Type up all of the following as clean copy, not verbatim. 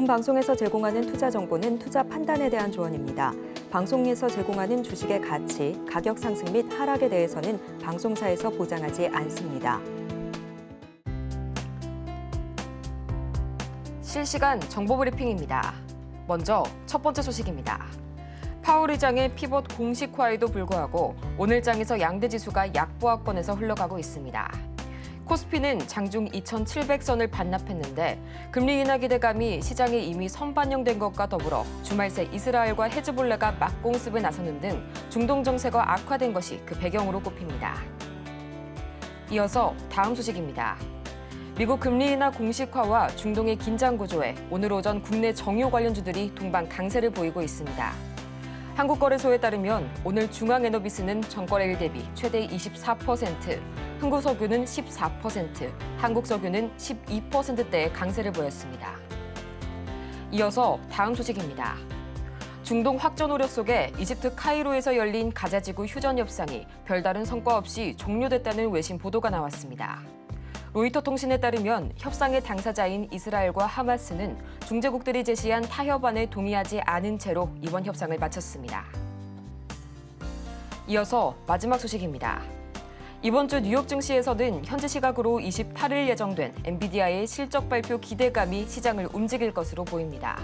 본 방송에서 제공하는 투자 정보는 투자 판단에 대한 조언입니다. 방송에서 제공하는 주식의 가치, 가격 상승 및 하락에 대해서는 방송사에서 보장하지 않습니다. 실시간 정보 브리핑입니다. 먼저 첫 번째 소식입니다. 파월 의장의 피벗 공식화에도 불구하고 오늘 장에서 양대 지수가 약보합권에서 흘러가고 있습니다. 코스피는 장중 2,700선을 반납했는데 금리 인하 기대감이 시장에 이미 선반영된 것과 더불어 주말 새 이스라엘과 헤즈볼라가 맞공습에 나서는 등 중동 정세가 악화된 것이 그 배경으로 꼽힙니다. 이어서 다음 소식입니다. 미국 금리 인하 공식화와 중동의 긴장 구조에 오늘 오전 국내 정유 관련주들이 동반 강세를 보이고 있습니다. 한국거래소에 따르면 오늘 중앙에너비스는 전거래일 대비 최대 24%, 흥구석유는 14%, 한국석유는 12%대의 강세를 보였습니다. 이어서 다음 소식입니다. 중동 확전 우려 속에 이집트 카이로에서 열린 가자지구 휴전 협상이 별다른 성과 없이 종료됐다는 외신 보도가 나왔습니다. 로이터 통신에 따르면 협상의 당사자인 이스라엘과 하마스는 중재국들이 제시한 타협안에 동의하지 않은 채로 이번 협상을 마쳤습니다. 이어서 마지막 소식입니다. 이번 주 뉴욕 증시에서는 현지 시각으로 28일 예정된 엔비디아의 실적 발표 기대감이 시장을 움직일 것으로 보입니다.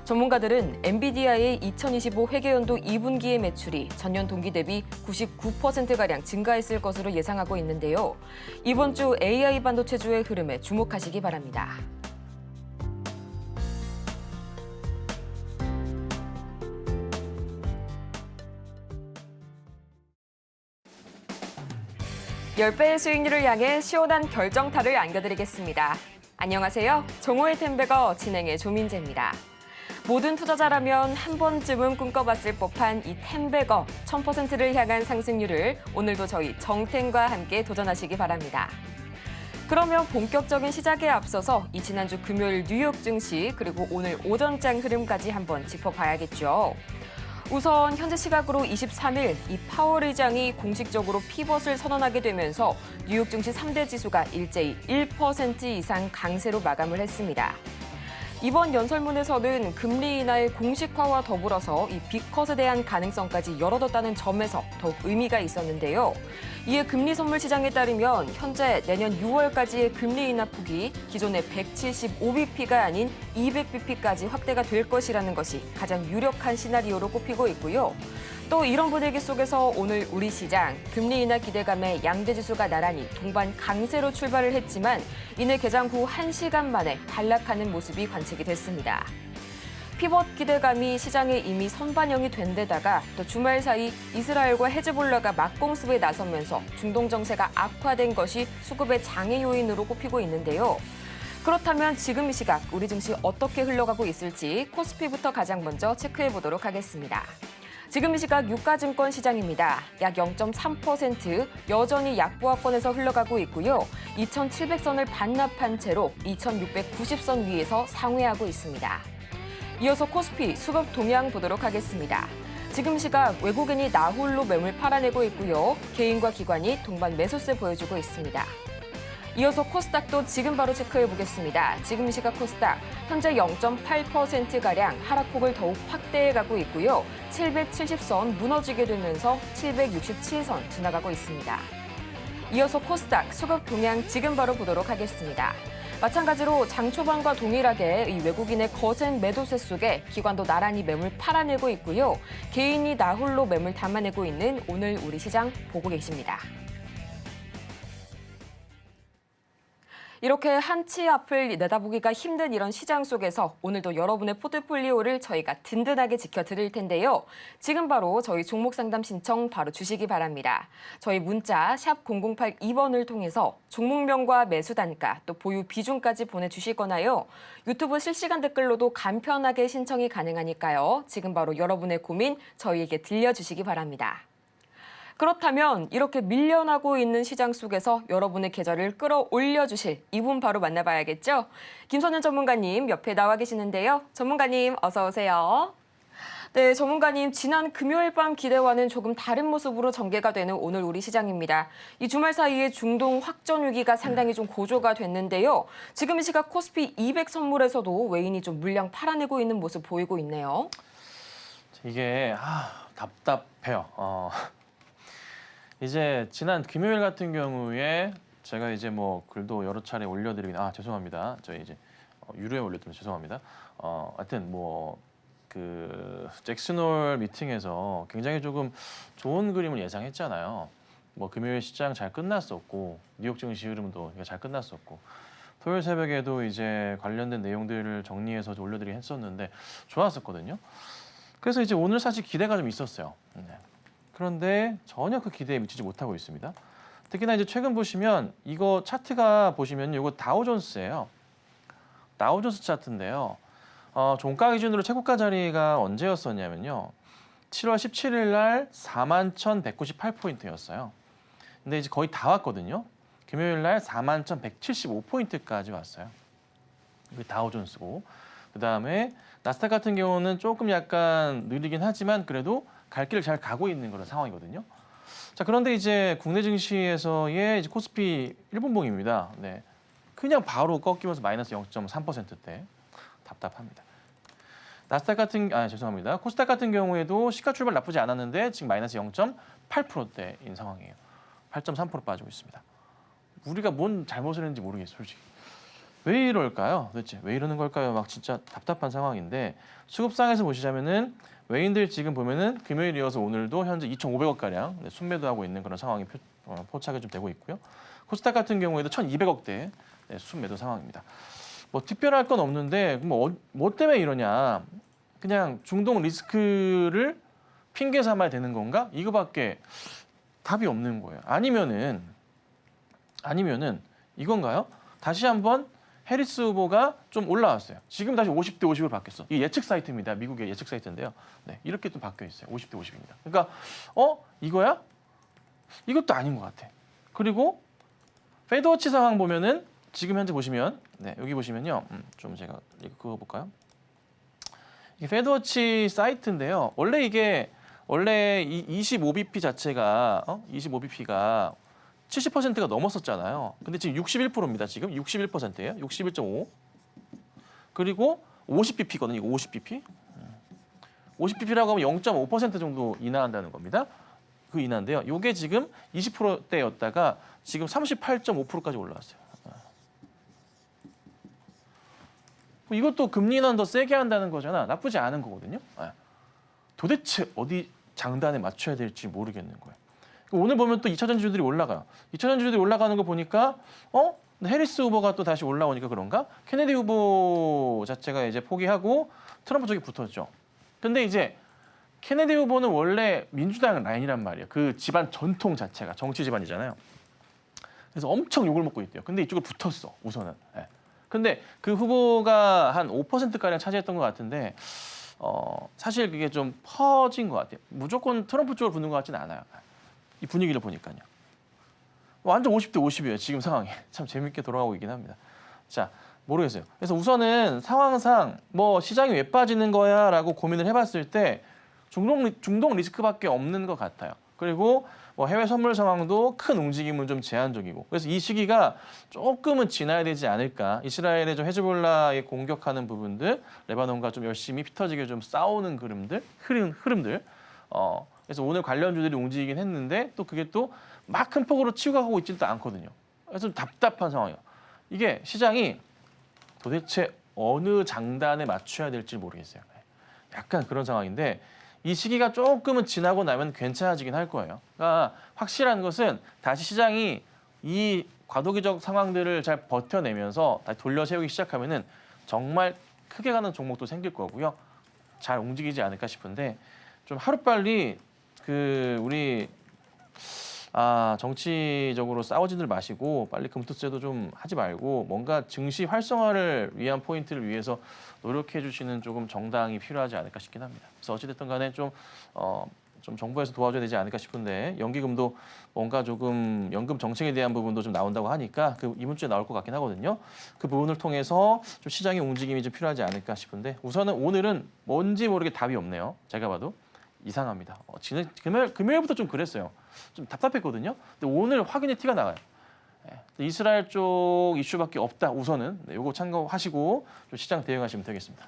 전문가들은 엔비디아의 2025 회계연도 2분기의 매출이 전년 동기 대비 99%가량 증가했을 것으로 예상하고 있는데요. 이번 주 AI 반도체주의 흐름에 주목하시기 바랍니다. (10배의) 수익률을 향해 시원한 결정타를 안겨드리겠습니다. 안녕하세요. 정호의 템베거 진행의 조민재입니다. 모든 투자자라면 한 번쯤은 꿈꿔봤을 법한 이 템베거 1000%를 향한 상승률을 오늘도 저희 정템과 함께 도전하시기 바랍니다. 그러면 본격적인 시작에 앞서서 이 지난주 금요일 뉴욕 증시 그리고 오늘 오전장 흐름까지 한번 짚어봐야겠죠. 우선 현재 시각으로 23일 이 파월 의장이 공식적으로 피벗을 선언하게 되면서 뉴욕 증시 3대 지수가 일제히 1% 이상 강세로 마감을 했습니다. 이번 연설문에서는 금리 인하의 공식화와 더불어서 이 빅컷에 대한 가능성까지 열어뒀다는 점에서 더욱 의미가 있었는데요. 이에 금리 선물 시장에 따르면 현재 내년 6월까지의 금리 인하 폭이 기존의 175bp가 아닌 200bp까지 확대가 될 것이라는 것이 가장 유력한 시나리오로 꼽히고 있고요. 또 이런 분위기 속에서 오늘 우리 시장 금리 인하 기대감에 양대 지수가 나란히 동반 강세로 출발을 했지만 이내 개장 후 1시간 만에 반락하는 모습이 관측이 됐습니다. 피벗 기대감이 시장에 이미 선반영이 된 데다가 또 주말 사이 이스라엘과 헤즈볼라가 맞공습에 나서면서 중동 정세가 악화된 것이 수급의 장애 요인으로 꼽히고 있는데요. 그렇다면 지금 이 시각 우리 증시 어떻게 흘러가고 있을지 코스피부터 가장 먼저 체크해 보도록 하겠습니다. 지금 이 시각 유가증권 시장입니다. 약 0.3% 여전히 약보합권에서 흘러가고 있고요. 2,700선을 반납한 채로 2,690선 위에서 상회하고 있습니다. 이어서 코스피 수급 동향 보도록 하겠습니다. 지금 시각 외국인이 나홀로 매물 팔아내고 있고요. 개인과 기관이 동반 매수세 보여주고 있습니다. 이어서 코스닥도 지금 바로 체크해 보겠습니다. 지금 시각 코스닥 현재 0.8%가량 하락폭을 더욱 확대해 가고 있고요. 770선 무너지게 되면서 767선 지나가고 있습니다. 이어서 코스닥 수급 동향 지금 바로 보도록 하겠습니다. 마찬가지로 장 초반과 동일하게 이 외국인의 거센 매도세 속에 기관도 나란히 매물 팔아내고 있고요. 개인이 나홀로 매물 담아내고 있는 오늘 우리 시장 보고 계십니다. 이렇게 한치 앞을 내다보기가 힘든 이런 시장 속에서 오늘도 여러분의 포트폴리오를 저희가 든든하게 지켜드릴 텐데요. 지금 바로 저희 종목 상담 신청 바로 주시기 바랍니다. 저희 문자 샵 0082번을 통해서 종목명과 매수 단가 또 보유 비중까지 보내주시거나요. 유튜브 실시간 댓글로도 간편하게 신청이 가능하니까요. 지금 바로 여러분의 고민 저희에게 들려주시기 바랍니다. 그렇다면 이렇게 밀려나고 있는 시장 속에서 여러분의 계좌를 끌어올려 주실 이분 바로 만나봐야겠죠? 김선현 전문가님 옆에 나와 계시는데요. 전문가님 어서 오세요. 네, 전문가님, 지난 금요일 밤 기대와는 조금 다른 모습으로 전개가 되는 오늘 우리 시장입니다. 이 주말 사이에 중동 확전 위기가 상당히 좀 고조가 됐는데요. 지금 이 시각 코스피 200 선물에서도 외인이 좀 물량 팔아내고 있는 모습 보이고 있네요. 이게 답답해요. 이제 지난 금요일 같은 경우에 제가 이제 뭐 글도 여러 차례 올려드리긴 죄송합니다. 저희 이제 유료에 올렸더니 죄송합니다. 하여튼 뭐 그 잭슨홀 미팅에서 굉장히 조금 좋은 그림을 예상했잖아요. 뭐 금요일 시장 잘 끝났었고 뉴욕 증시 흐름도 잘 끝났었고 토요일 새벽에도 이제 관련된 내용들을 정리해서 올려드리긴 했었는데 좋았었거든요. 그래서 이제 오늘 사실 기대가 좀 있었어요. 그런데 전혀 그 기대에 미치지 못하고 있습니다. 특히나 이제 최근 보시면 이거 차트가 보시면 이거 다우존스예요. 다우존스 차트인데요. 종가 기준으로 최고가 자리가 언제였었냐면요. 7월 17일 날 41,198포인트였어요. 근데 이제 거의 다 왔거든요. 금요일 날 41,175포인트까지 왔어요. 이게 다우존스고. 그다음에 나스닥 같은 경우는 조금 약간 느리긴 하지만 그래도 갈 길을 잘 가고 있는 그런 상황이거든요. 자, 그런데 이제 국내 증시에서의 이제 코스피 일본봉입니다. 네. 그냥 바로 꺾이면서 마이너스 0.3%대. 답답합니다. 나스닥 같은 죄송합니다. 코스닥 같은 경우에도 시가 출발 나쁘지 않았는데 지금 마이너스 0.8%대인 상황이에요. 8.3% 빠지고 있습니다. 우리가 뭔 잘못을 했는지 모르겠어요, 솔직히. 왜 이럴까요? 도대체 왜 이러는 걸까요? 막 진짜 답답한 상황인데 수급상에서 보시자면은 외인들 지금 보면은 금요일 이어서 오늘도 현재 2,500억 가량 순매도하고 있는 그런 상황이 포착이 좀 되고 있고요. 코스닥 같은 경우에도 1,200억대 순매도 상황입니다. 뭐 특별할 건 없는데 뭐 때문에 이러냐? 그냥 중동 리스크를 핑계 삼아야 되는 건가? 이거밖에 답이 없는 거예요. 아니면은 이건가요? 다시 한번 해리스 후보가 좀 올라왔어요. 지금 다시 50대 50으로 바뀌었어. 이 예측 사이트입니다. 미국의 예측 사이트인데요. 네, 이렇게 좀 바뀌어 있어요. 50대 50입니다. 그러니까 이거야? 이것도 아닌 것 같아. 그리고 페드워치 상황 보면은 지금 현재 보시면 여기 보시면요. 좀 제가 그거 볼까요? 이게 페드워치 사이트인데요. 원래 이 25bp 자체가 25bp가 70%가 넘었었잖아요. 근데 지금 61%입니다. 지금 61%예요. 61.5. 그리고 50bp거든요. 이거 50bp. 50bp라고 하면 0.5% 정도 인하한다는 겁니다. 그 인하인데요. 이게 지금 20%대였다가 지금 38.5%까지 올라왔어요. 이것도 금리 인하는 더 세게 한다는 거잖아. 나쁘지 않은 거거든요. 도대체 어디 장단에 맞춰야 될지 모르겠는 거예요. 오늘 보면 또 2차 전지주들이 올라가요. 2차 전지주들이 올라가는 거 보니까 해리스 후보가 또 다시 올라오니까 그런가? 케네디 후보 자체가 이제 포기하고 트럼프 쪽에 붙었죠. 근데 이제 케네디 후보는 원래 민주당 라인이란 말이에요. 그 집안 전통 자체가 정치 집안이잖아요. 그래서 엄청 욕을 먹고 있대요. 근데 이쪽을 붙었어, 우선은. 근데 그 후보가 한 5%가량 차지했던 것 같은데 사실 그게 좀 퍼진 것 같아요. 무조건 트럼프 쪽으로 붙는 것 같지는 않아요. 이 분위기를 보니까요. 완전 50대 50이에요. 지금 상황이. 참 재밌게 돌아가고 있긴 합니다. 자, 모르겠어요. 그래서 우선은 상황상 뭐 시장이 왜 빠지는 거야 라고 고민을 해봤을 때 중동 리스크밖에 없는 것 같아요. 그리고 뭐 해외 선물 상황도 큰 움직임은 좀 제한적이고 그래서 이 시기가 조금은 지나야 되지 않을까. 이스라엘의 좀 헤즈볼라에 공격하는 부분들, 레바논과 좀 열심히 피 터지게 좀 싸우는 흐름들. 그래서 오늘 관련주들이 움직이긴 했는데 또 그게 또 막 큰 폭으로 치고 가고 있지도 않거든요. 그래서 좀 답답한 상황이에요. 이게 시장이 도대체 어느 장단에 맞춰야 될지 모르겠어요. 약간 그런 상황인데 이 시기가 조금은 지나고 나면 괜찮아지긴 할 거예요. 그러니까 확실한 것은 다시 시장이 이 과도기적 상황들을 잘 버텨내면서 다시 돌려세우기 시작하면은 정말 크게 가는 종목도 생길 거고요. 잘 움직이지 않을까 싶은데 좀 하루빨리 우리 정치적으로 싸우지들 마시고 빨리 금투세도 좀 하지 말고 뭔가 증시 활성화를 위한 포인트를 위해서 노력해 주시는 조금 정당이 필요하지 않을까 싶긴 합니다. 그래서 어찌됐든 간에 좀 좀 정부에서 도와줘야 되지 않을까 싶은데 연기금도 뭔가 조금 연금 정책에 대한 부분도 좀 나온다고 하니까 그 이번 주에 나올 것 같긴 하거든요. 그 부분을 통해서 좀 시장의 움직임이 좀 필요하지 않을까 싶은데 우선은 오늘은 뭔지 모르게 답이 없네요. 제가 봐도 이상합니다. 지난 금요일부터 좀 그랬어요. 좀 답답했거든요. 근데 오늘 확연히 티가 나가요. 이스라엘 쪽 이슈밖에 없다. 우선은 요거 참고하시고 좀 시장 대응하시면 되겠습니다.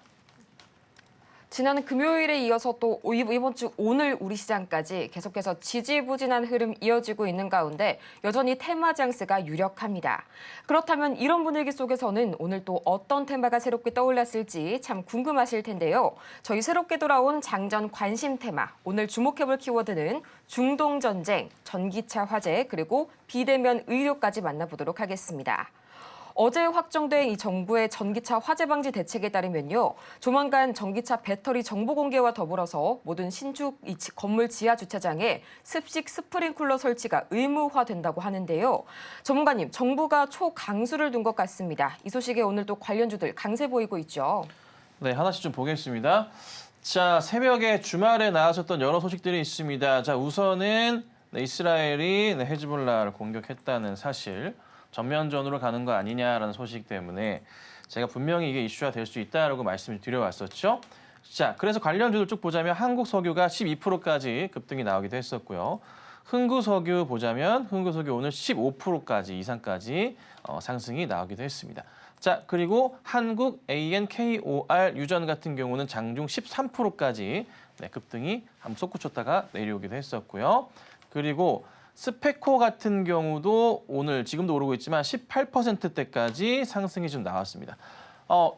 지난 금요일에 이어서 또 이번 주 오늘 우리 시장까지 계속해서 지지부진한 흐름 이어지고 있는 가운데 여전히 테마 장세가 유력합니다. 그렇다면 이런 분위기 속에서는 오늘 또 어떤 테마가 새롭게 떠올랐을지 참 궁금하실 텐데요. 저희 새롭게 돌아온 장전 관심 테마, 오늘 주목해볼 키워드는 중동 전쟁, 전기차 화재, 그리고 비대면 의료까지 만나보도록 하겠습니다. 어제 확정된 이 정부의 전기차 화재 방지 대책에 따르면요. 조만간 전기차 배터리 정보 공개와 더불어서 모든 신축 건물 지하 주차장에 습식 스프링클러 설치가 의무화된다고 하는데요. 전문가님, 정부가 초강수를 둔 것 같습니다. 이 소식에 오늘 또 관련주들 강세 보이고 있죠. 네, 하나씩 좀 보겠습니다. 자, 새벽에 주말에 나왔었던 여러 소식들이 있습니다. 자, 우선은 이스라엘이 헤즈볼라를 공격했다는 사실. 전면전으로 가는 거 아니냐라는 소식 때문에 제가 분명히 이게 이슈화 될 수 있다라고 말씀을 드려왔었죠. 자, 그래서 관련주들 쭉 보자면 한국석유가 12%까지 급등이 나오기도 했었고요. 흥구석유 보자면 흥구석유 오늘 15%까지 이상까지 상승이 나오기도 했습니다. 자, 그리고 한국 ANKOR 유전 같은 경우는 장중 13%까지 급등이 한번 솟구쳤다가 내려오기도 했었고요. 그리고 스페코 같은 경우도 오늘 지금도 오르고 있지만 18%대까지 상승이 좀 나왔습니다.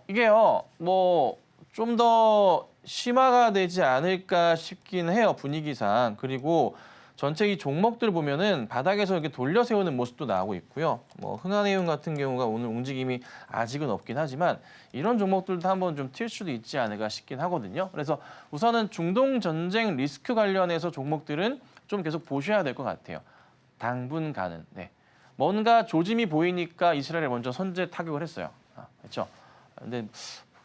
이게요, 뭐 좀 더 심화가 되지 않을까 싶긴 해요, 분위기상. 그리고 전체 이 종목들 보면은 바닥에서 이렇게 돌려 세우는 모습도 나오고 있고요. 뭐 흥한해운 같은 경우가 오늘 움직임이 아직은 없긴 하지만 이런 종목들도 한번 좀 튈 수도 있지 않을까 싶긴 하거든요. 그래서 우선은 중동 전쟁 리스크 관련해서 종목들은 좀 계속 보셔야 될 것 같아요. 당분간은. 뭔가 조짐이 보이니까 이스라엘에 먼저 선제 타격을 했어요. 그렇죠? 근데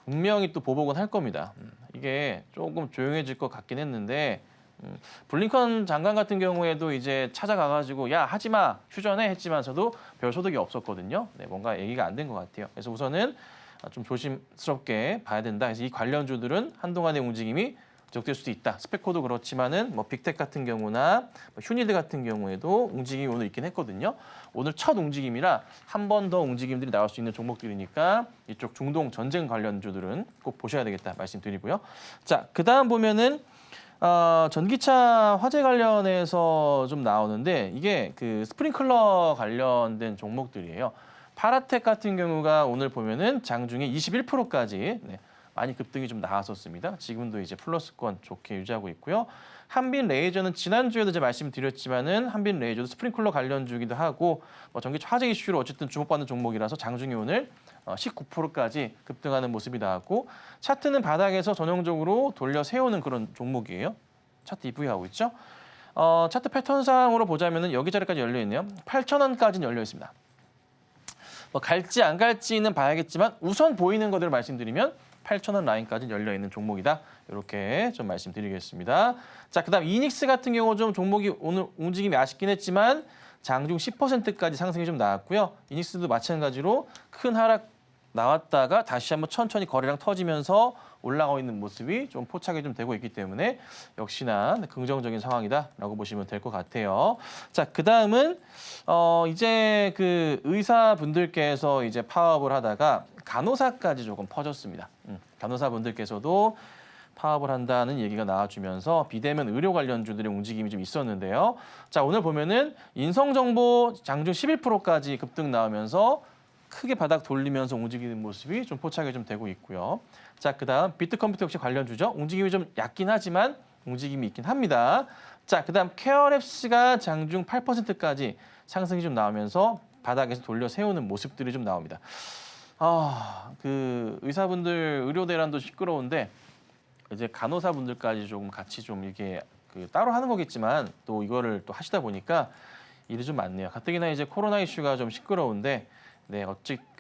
분명히 또 보복은 할 겁니다. 이게 조금 조용해질 것 같긴 했는데 블링컨 장관 같은 경우에도 이제 찾아가가지고 야 하지 마 휴전해 했지만서도 별 소득이 없었거든요. 뭔가 얘기가 안 된 것 같아요. 그래서 우선은 좀 조심스럽게 봐야 된다. 그래서 이 관련주들은 한동안의 움직임이 지속될 수도 있다. 스페코도 그렇지만은 뭐 빅텍 같은 경우나 휴니드 같은 경우에도 움직임이 오늘 있긴 했거든요. 오늘 첫 움직임이라 한 번 더 움직임들이 나올 수 있는 종목들이니까 이쪽 중동 전쟁 관련주들은 꼭 보셔야 되겠다 말씀드리고요. 자, 그다음 보면은 전기차 화재 관련해서 좀 나오는데 이게 그 스프링클러 관련된 종목들이에요. 파라텍 같은 경우가 오늘 보면은 장중에 21%까지 많이 급등이 좀 나왔었습니다. 지금도 이제 플러스권 좋게 유지하고 있고요. 한빈 레이저는 지난주에도 제가 말씀드렸지만은 한빈 레이저도 스프링클러 관련주기도 하고 뭐 전기차 화재 이슈로 어쨌든 주목받는 종목이라서 장중에 오늘 19%까지 급등하는 모습이 나왔고 차트는 바닥에서 전형적으로 돌려 세우는 그런 종목이에요. 차트 이쁘게 하고 있죠. 차트 패턴상으로 보자면은 여기 자리까지 열려 있네요. 8,000원까지는 열려 있습니다. 뭐 갈지 안 갈지는 봐야겠지만 우선 보이는 것들을 말씀드리면 8,000원 라인까지 열려 있는 종목이다. 이렇게 좀 말씀드리겠습니다. 자, 그다음 이닉스 같은 경우 좀 종목이 오늘 움직임이 아쉽긴 했지만 장중 10%까지 상승이 좀 나왔고요. 이닉스도 마찬가지로 큰 하락 나왔다가 다시 한번 천천히 거래량 터지면서 올라가고 있는 모습이 좀 포착이 좀 되고 있기 때문에 역시나 긍정적인 상황이다라고 보시면 될 것 같아요. 자, 그다음은 이제 그 의사분들께서 이제 파업을 하다가 간호사까지 조금 퍼졌습니다. 간호사분들께서도 파업을 한다는 얘기가 나와주면서 비대면 의료 관련주들의 움직임이 좀 있었는데요. 자, 오늘 보면은 인성정보 장중 11%까지 급등 나오면서 크게 바닥 돌리면서 움직이는 모습이 좀 포착이 좀 되고 있고요. 자, 그다음 비트컴퓨터 역시 관련주죠. 움직임이 좀 얕긴 하지만 움직임이 있긴 합니다. 자, 그다음 케어랩스가 장중 8%까지 상승이 좀 나오면서 바닥에서 돌려 세우는 모습들이 좀 나옵니다. 그 의사분들 의료 대란도 시끄러운데 이제 간호사분들까지 조금 같이 좀 이렇게 따로 하는 거겠지만 또 이거를 또 하시다 보니까 일이 좀 많네요. 가뜩이나 이제 코로나 이슈가 좀 시끄러운데 네,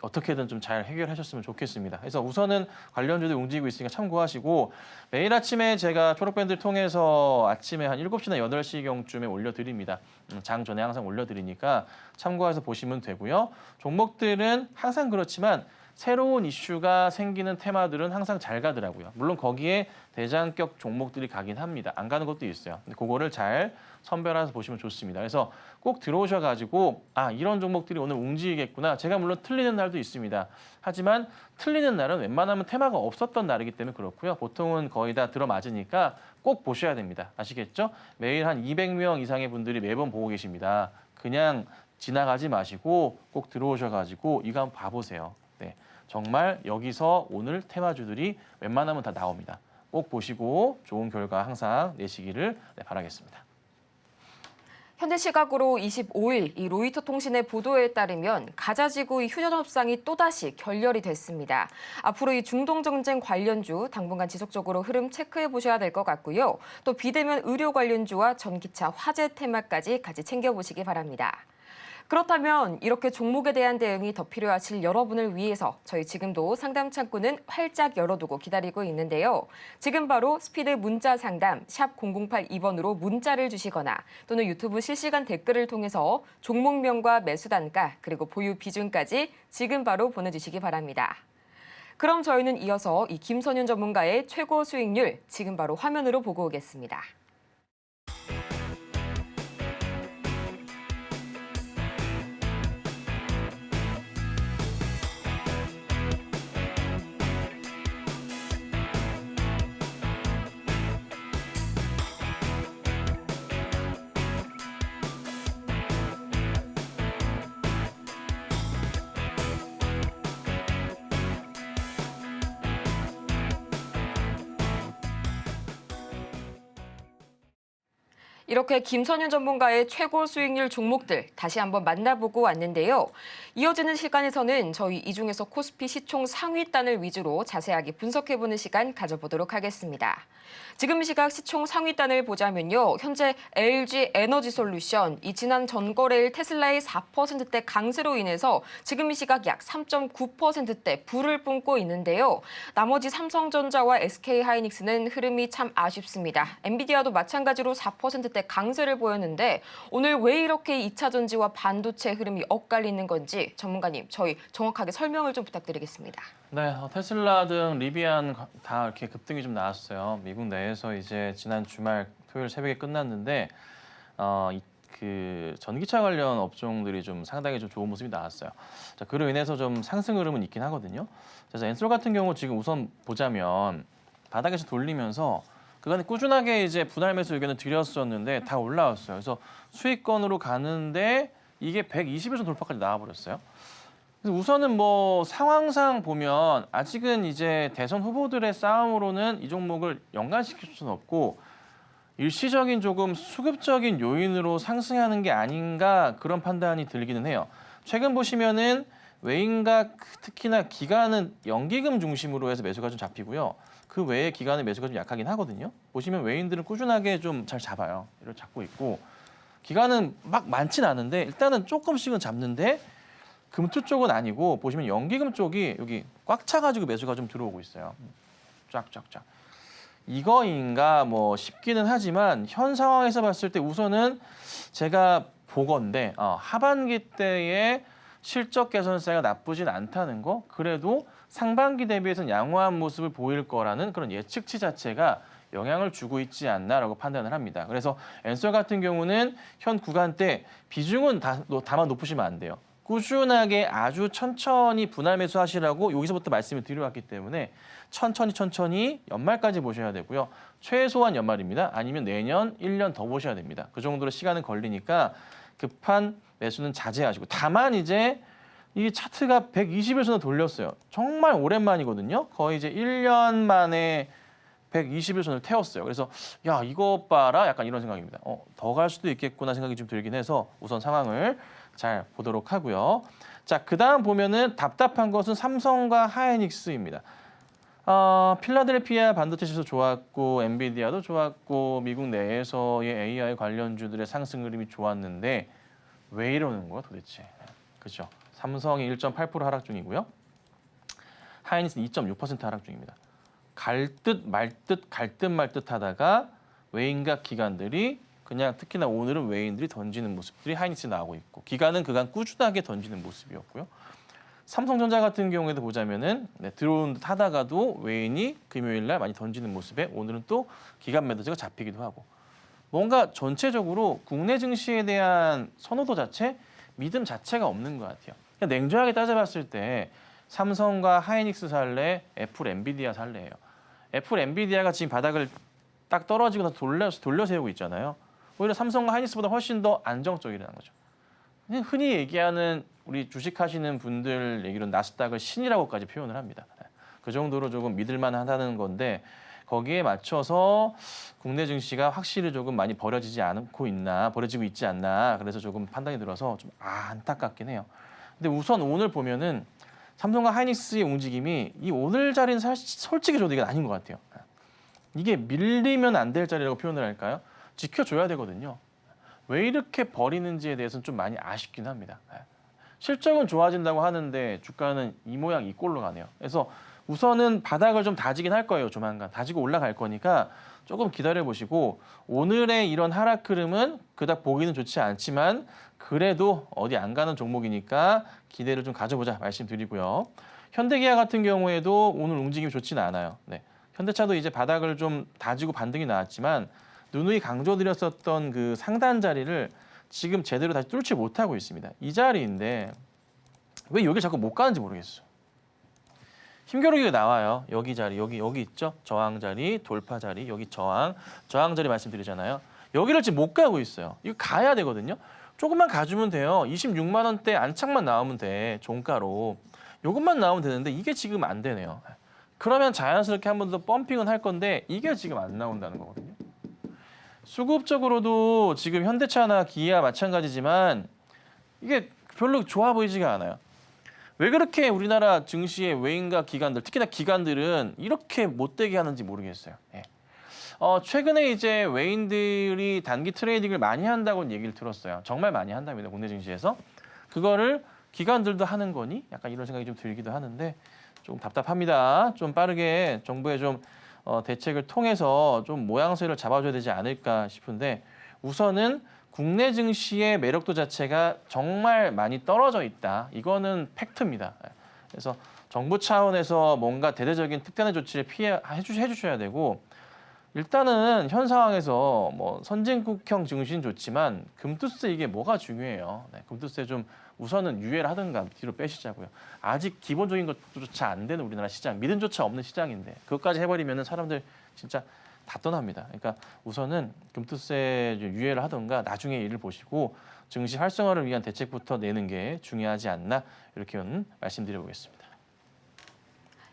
어떻게든 좀 잘 해결하셨으면 좋겠습니다. 그래서 우선은 관련주들 움직이고 있으니까 참고하시고 매일 아침에 제가 초록밴드를 통해서 아침에 한 7시나 8시경쯤에 올려드립니다. 장 전에 항상 올려드리니까 참고해서 보시면 되고요. 종목들은 항상 그렇지만 새로운 이슈가 생기는 테마들은 항상 잘 가더라고요. 물론 거기에 대장격 종목들이 가긴 합니다. 안 가는 것도 있어요. 근데 그거를 잘 선별해서 보시면 좋습니다. 그래서 꼭 들어오셔가지고 이런 종목들이 오늘 움직이겠구나. 제가 물론 틀리는 날도 있습니다. 하지만 틀리는 날은 웬만하면 테마가 없었던 날이기 때문에 그렇고요. 보통은 거의 다 들어맞으니까 꼭 보셔야 됩니다. 아시겠죠? 매일 한 200명 이상의 분들이 매번 보고 계십니다. 그냥 지나가지 마시고 꼭 들어오셔가지고 이거 한번 봐보세요. 네, 정말 여기서 오늘 테마주들이 웬만하면 다 나옵니다. 꼭 보시고 좋은 결과 항상 내시기를 바라겠습니다. 현재 시각으로 25일 이 로이터 통신의 보도에 따르면 가자지구 휴전협상이 또다시 결렬이 됐습니다. 앞으로 이 중동 전쟁 관련주 당분간 지속적으로 흐름 체크해 보셔야 될 것 같고요. 또 비대면 의료 관련주와 전기차 화재 테마까지 같이 챙겨보시기 바랍니다. 그렇다면 이렇게 종목에 대한 대응이 더 필요하실 여러분을 위해서 저희 지금도 상담 창구는 활짝 열어두고 기다리고 있는데요. 지금 바로 스피드 문자 상담 샵 0082번으로 문자를 주시거나 또는 유튜브 실시간 댓글을 통해서 종목명과 매수 단가 그리고 보유 비중까지 지금 바로 보내주시기 바랍니다. 그럼 저희는 이어서 이 김선윤 전문가의 최고 수익률 지금 바로 화면으로 보고 오겠습니다. 이렇게 김선윤 전문가의 최고 수익률 종목들 다시 한번 만나보고 왔는데요. 이어지는 시간에서는 저희 이 중에서 코스피 시총 상위단을 위주로 자세하게 분석해보는 시간 가져보도록 하겠습니다. 지금 시각 시총 상위단을 보자면요. 현재 LG 에너지솔루션, 이 지난 전거래일 테슬라의 4%대 강세로 인해서 지금 이 시각 약 3.9%대 불을 뿜고 있는데요. 나머지 삼성전자와 SK하이닉스는 흐름이 참 아쉽습니다. 엔비디아도 마찬가지로 4%대 강세를 보였는데 오늘 왜 이렇게 2차 전지와 반도체 흐름이 엇갈리는 건지 전문가님 저희 정확하게 설명을 좀 부탁드리겠습니다. 네, 테슬라 등 리비안 다 이렇게 급등이 좀 나왔어요. 미국 내에서 이제 지난 주말 토요일 새벽에 끝났는데 그 전기차 관련 업종들이 좀 상당히 좀 좋은 모습이 나왔어요. 자, 그로 인해서 좀 상승 흐름은 있긴 하거든요. 그래서 엔솔 같은 경우 지금 우선 보자면 바닥에서 돌리면서 그간에 꾸준하게 이제 분할 매수 의견을 드렸었는데 다 올라왔어요. 그래서 수익권으로 가는데 이게 120에서 돌파까지 나와버렸어요. 그래서 우선은 뭐 상황상 보면 아직은 이제 대선 후보들의 싸움으로는 이 종목을 연관시킬 수는 없고 일시적인 조금 수급적인 요인으로 상승하는 게 아닌가 그런 판단이 들기는 해요. 최근 보시면은 외인과 특히나 기관은 연기금 중심으로 해서 매수가 좀 잡히고요. 그 외에 기관의 매수가 좀 약하긴 하거든요. 보시면 외인들은 꾸준하게 좀 잘 잡아요. 이걸 잡고 있고 기관은 막 많진 않은데 일단은 조금씩은 잡는데 금투 쪽은 아니고 보시면 연기금 쪽이 여기 꽉 차가지고 매수가 좀 들어오고 있어요. 쫙쫙쫙. 이거인가 뭐 싶기는 하지만 현 상황에서 봤을 때 우선은 제가 보건데 하반기 때의 실적 개선세가 나쁘진 않다는 거. 그래도 상반기 대비해서는 양호한 모습을 보일 거라는 그런 예측치 자체가 영향을 주고 있지 않나라고 판단을 합니다. 그래서 엔솔 같은 경우는 현 구간대 비중은 다만 높으시면 안 돼요. 꾸준하게 아주 천천히 분할 매수하시라고 여기서부터 말씀을 드려왔기 때문에 천천히 연말까지 보셔야 되고요. 최소한 연말입니다. 아니면 내년 1년 더 보셔야 됩니다. 그 정도로 시간은 걸리니까 급한 매수는 자제하시고 다만 이제 이 차트가 120에서는 돌렸어요. 정말 오랜만이거든요. 거의 이제 1년 만에 120일선을 태웠어요. 그래서 야 이거 봐라 약간 이런 생각입니다. 더 갈 수도 있겠구나 생각이 좀 들긴 해서 우선 상황을 잘 보도록 하고요. 자, 그다음 보면은 답답한 것은 삼성과 하이닉스입니다. 필라델피아 반도체 지수 좋았고 엔비디아도 좋았고 미국 내에서의 AI 관련주들의 상승 흐름이 좋았는데 왜 이러는 거야 도대체? 그렇죠? 삼성이 1.8% 하락 중이고요. 하이닉스는 2.6% 하락 중입니다. 갈 듯 말 듯 하다가 외인과 기관들이 그냥 특히나 오늘은 외인들이 던지는 모습들이 하이닉스에 나오고 있고 기관은 그간 꾸준하게 던지는 모습이었고요. 삼성전자 같은 경우에도 보자면은 들어온 듯 하다가도 외인이 금요일 날 많이 던지는 모습에 오늘은 또 기관 매도세가 잡히기도 하고 뭔가 전체적으로 국내 증시에 대한 선호도 자체, 믿음 자체가 없는 것 같아요. 그냥 냉정하게 따져봤을 때 삼성과 하이닉스 살래, 애플, 엔비디아 살래예요. 애플, 엔비디아가 지금 바닥을 딱 떨어지고 돌려 세우고 있잖아요. 오히려 삼성과 하이닉스보다 훨씬 더 안정적이라는 거죠. 그냥 흔히 얘기하는 우리 주식하시는 분들 얘기로는 나스닥을 신이라고까지 표현을 합니다. 그 정도로 조금 믿을만하다는 건데 거기에 맞춰서 국내 증시가 확실히 조금 많이 버려지고 있지 않나. 그래서 조금 판단이 들어서 좀 안타깝긴 해요. 근데 우선 오늘 보면은 삼성과 하이닉스의 움직임이 이 오늘 자리는 솔직히 저도 이건 아닌 것 같아요. 이게 밀리면 안 될 자리라고 표현을 할까요? 지켜줘야 되거든요. 왜 이렇게 버리는지에 대해서는 좀 많이 아쉽긴 합니다. 실적은 좋아진다고 하는데 주가는 이 모양 이 꼴로 가네요. 그래서 우선은 바닥을 좀 다지긴 할 거예요. 조만간 다지고 올라갈 거니까 조금 기다려보시고 오늘의 이런 하락 흐름은 그닥 보기는 좋지 않지만 그래도 어디 안 가는 종목이니까 기대를 좀 가져보자 말씀드리고요. 현대기아 같은 경우에도 오늘 움직임이 좋지는 않아요. 네. 현대차도 이제 바닥을 좀 다지고 반등이 나왔지만 누누이 강조드렸었던 그 상단 자리를 지금 제대로 다시 뚫지 못하고 있습니다. 이 자리인데 왜 여기 자꾸 못 가는지 모르겠어요. 힘겨루기가 나와요. 여기 자리, 여기 있죠? 저항 자리, 돌파 자리, 여기 저항 자리 말씀드리잖아요. 여기를 지금 못 가고 있어요. 이거 가야 되거든요. 조금만 가주면 돼요. 26만 원대 안착만 나오면 돼. 종가로. 이것만 나오면 되는데 이게 지금 안 되네요. 그러면 자연스럽게 한 번 더 펌핑은 할 건데 이게 지금 안 나온다는 거거든요. 수급적으로도 지금 현대차나 기아 마찬가지지만 이게 별로 좋아 보이지가 않아요. 왜 그렇게 우리나라 증시의 외인과 기관들, 특히나 기관들은 이렇게 못되게 하는지 모르겠어요. 예. 최근에 이제 외인들이 단기 트레이딩을 많이 한다고 얘기를 들었어요. 정말 많이 한답니다. 국내 증시에서. 그거를 기관들도 하는 거니? 약간 이런 생각이 좀 들기도 하는데 좀 답답합니다. 좀 빠르게 정부의 좀 대책을 통해서 좀 모양새를 잡아줘야 되지 않을까 싶은데 우선은 국내 증시의 매력도 자체가 정말 많이 떨어져 있다. 이거는 팩트입니다. 그래서 정부 차원에서 뭔가 대대적인 특단의 조치를 해주셔야 되고 일단은 현 상황에서 뭐 선진국형 증시는 좋지만 금투세 이게 뭐가 중요해요. 네, 금투세 좀 우선은 유예를 하든가 뒤로 빼시자고요. 아직 기본적인 것조차 안 되는 우리나라 시장, 믿음조차 없는 시장인데 그것까지 해버리면 사람들 진짜 다 떠납니다. 그러니까 우선은 금투세 유예를 하든가 나중에 일을 보시고 증시 활성화를 위한 대책부터 내는 게 중요하지 않나 이렇게 말씀드려보겠습니다.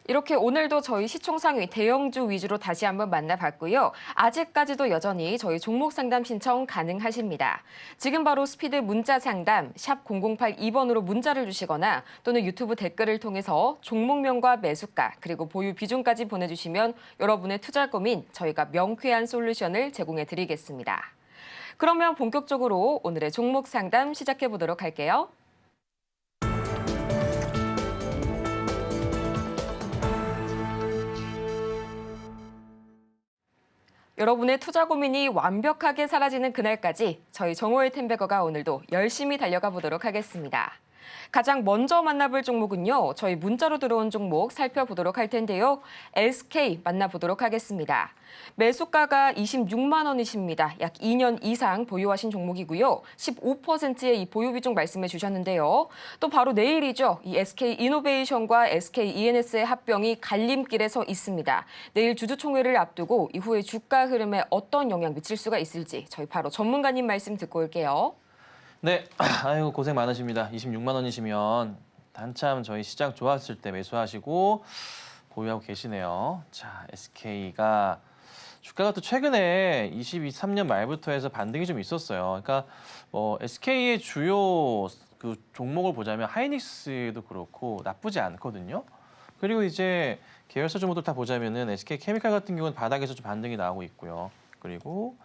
이렇게 오늘도 저희 시총 상위 대형주 위주로 다시 한번 만나봤고요. 아직까지도 여전히 저희 종목 상담 신청 가능하십니다. 지금 바로 스피드 문자 상담 샵 0082번으로 문자를 주시거나 또는 유튜브 댓글을 통해서 종목명과 매수가 그리고 보유 비중까지 보내주시면 여러분의 투자 고민 저희가 명쾌한 솔루션을 제공해 드리겠습니다. 그러면 본격적으로 오늘의 종목 상담 시작해 보도록 할게요. 여러분의 투자 고민이 완벽하게 사라지는 그날까지 저희 정호의 템베거가 오늘도 열심히 달려가 보도록 하겠습니다. 가장 먼저 만나볼 종목은요. 저희 문자로 들어온 종목 살펴보도록 할 텐데요. SK 만나보도록 하겠습니다. 매수가가 26만 원이십니다. 약 2년 이상 보유하신 종목이고요. 15%의 이 보유 비중 말씀해 주셨는데요. 또 바로 내일이죠. 이 SK 이노베이션과 SK E&S의 합병이 갈림길에 서 있습니다. 내일 주주총회를 앞두고 이후에 주가 흐름에 어떤 영향 미칠 수가 있을지 저희 바로 전문가님 말씀 듣고 올게요. 네, 아이고 고생 많으십니다. 26만 원이시면 한참 저희 시장 좋았을 때 매수하시고 보유하고 계시네요. 자, SK가 주가가 또 최근에 23년 말부터 해서 반등이 좀 있었어요. 그러니까 SK의 주요 그 종목을 보자면 하이닉스도 그렇고 나쁘지 않거든요. 그리고 이제 계열사 종목들 다 보자면은 SK 케미칼 같은 경우는 바닥에서 좀 반등이 나오고 있고요. 그리고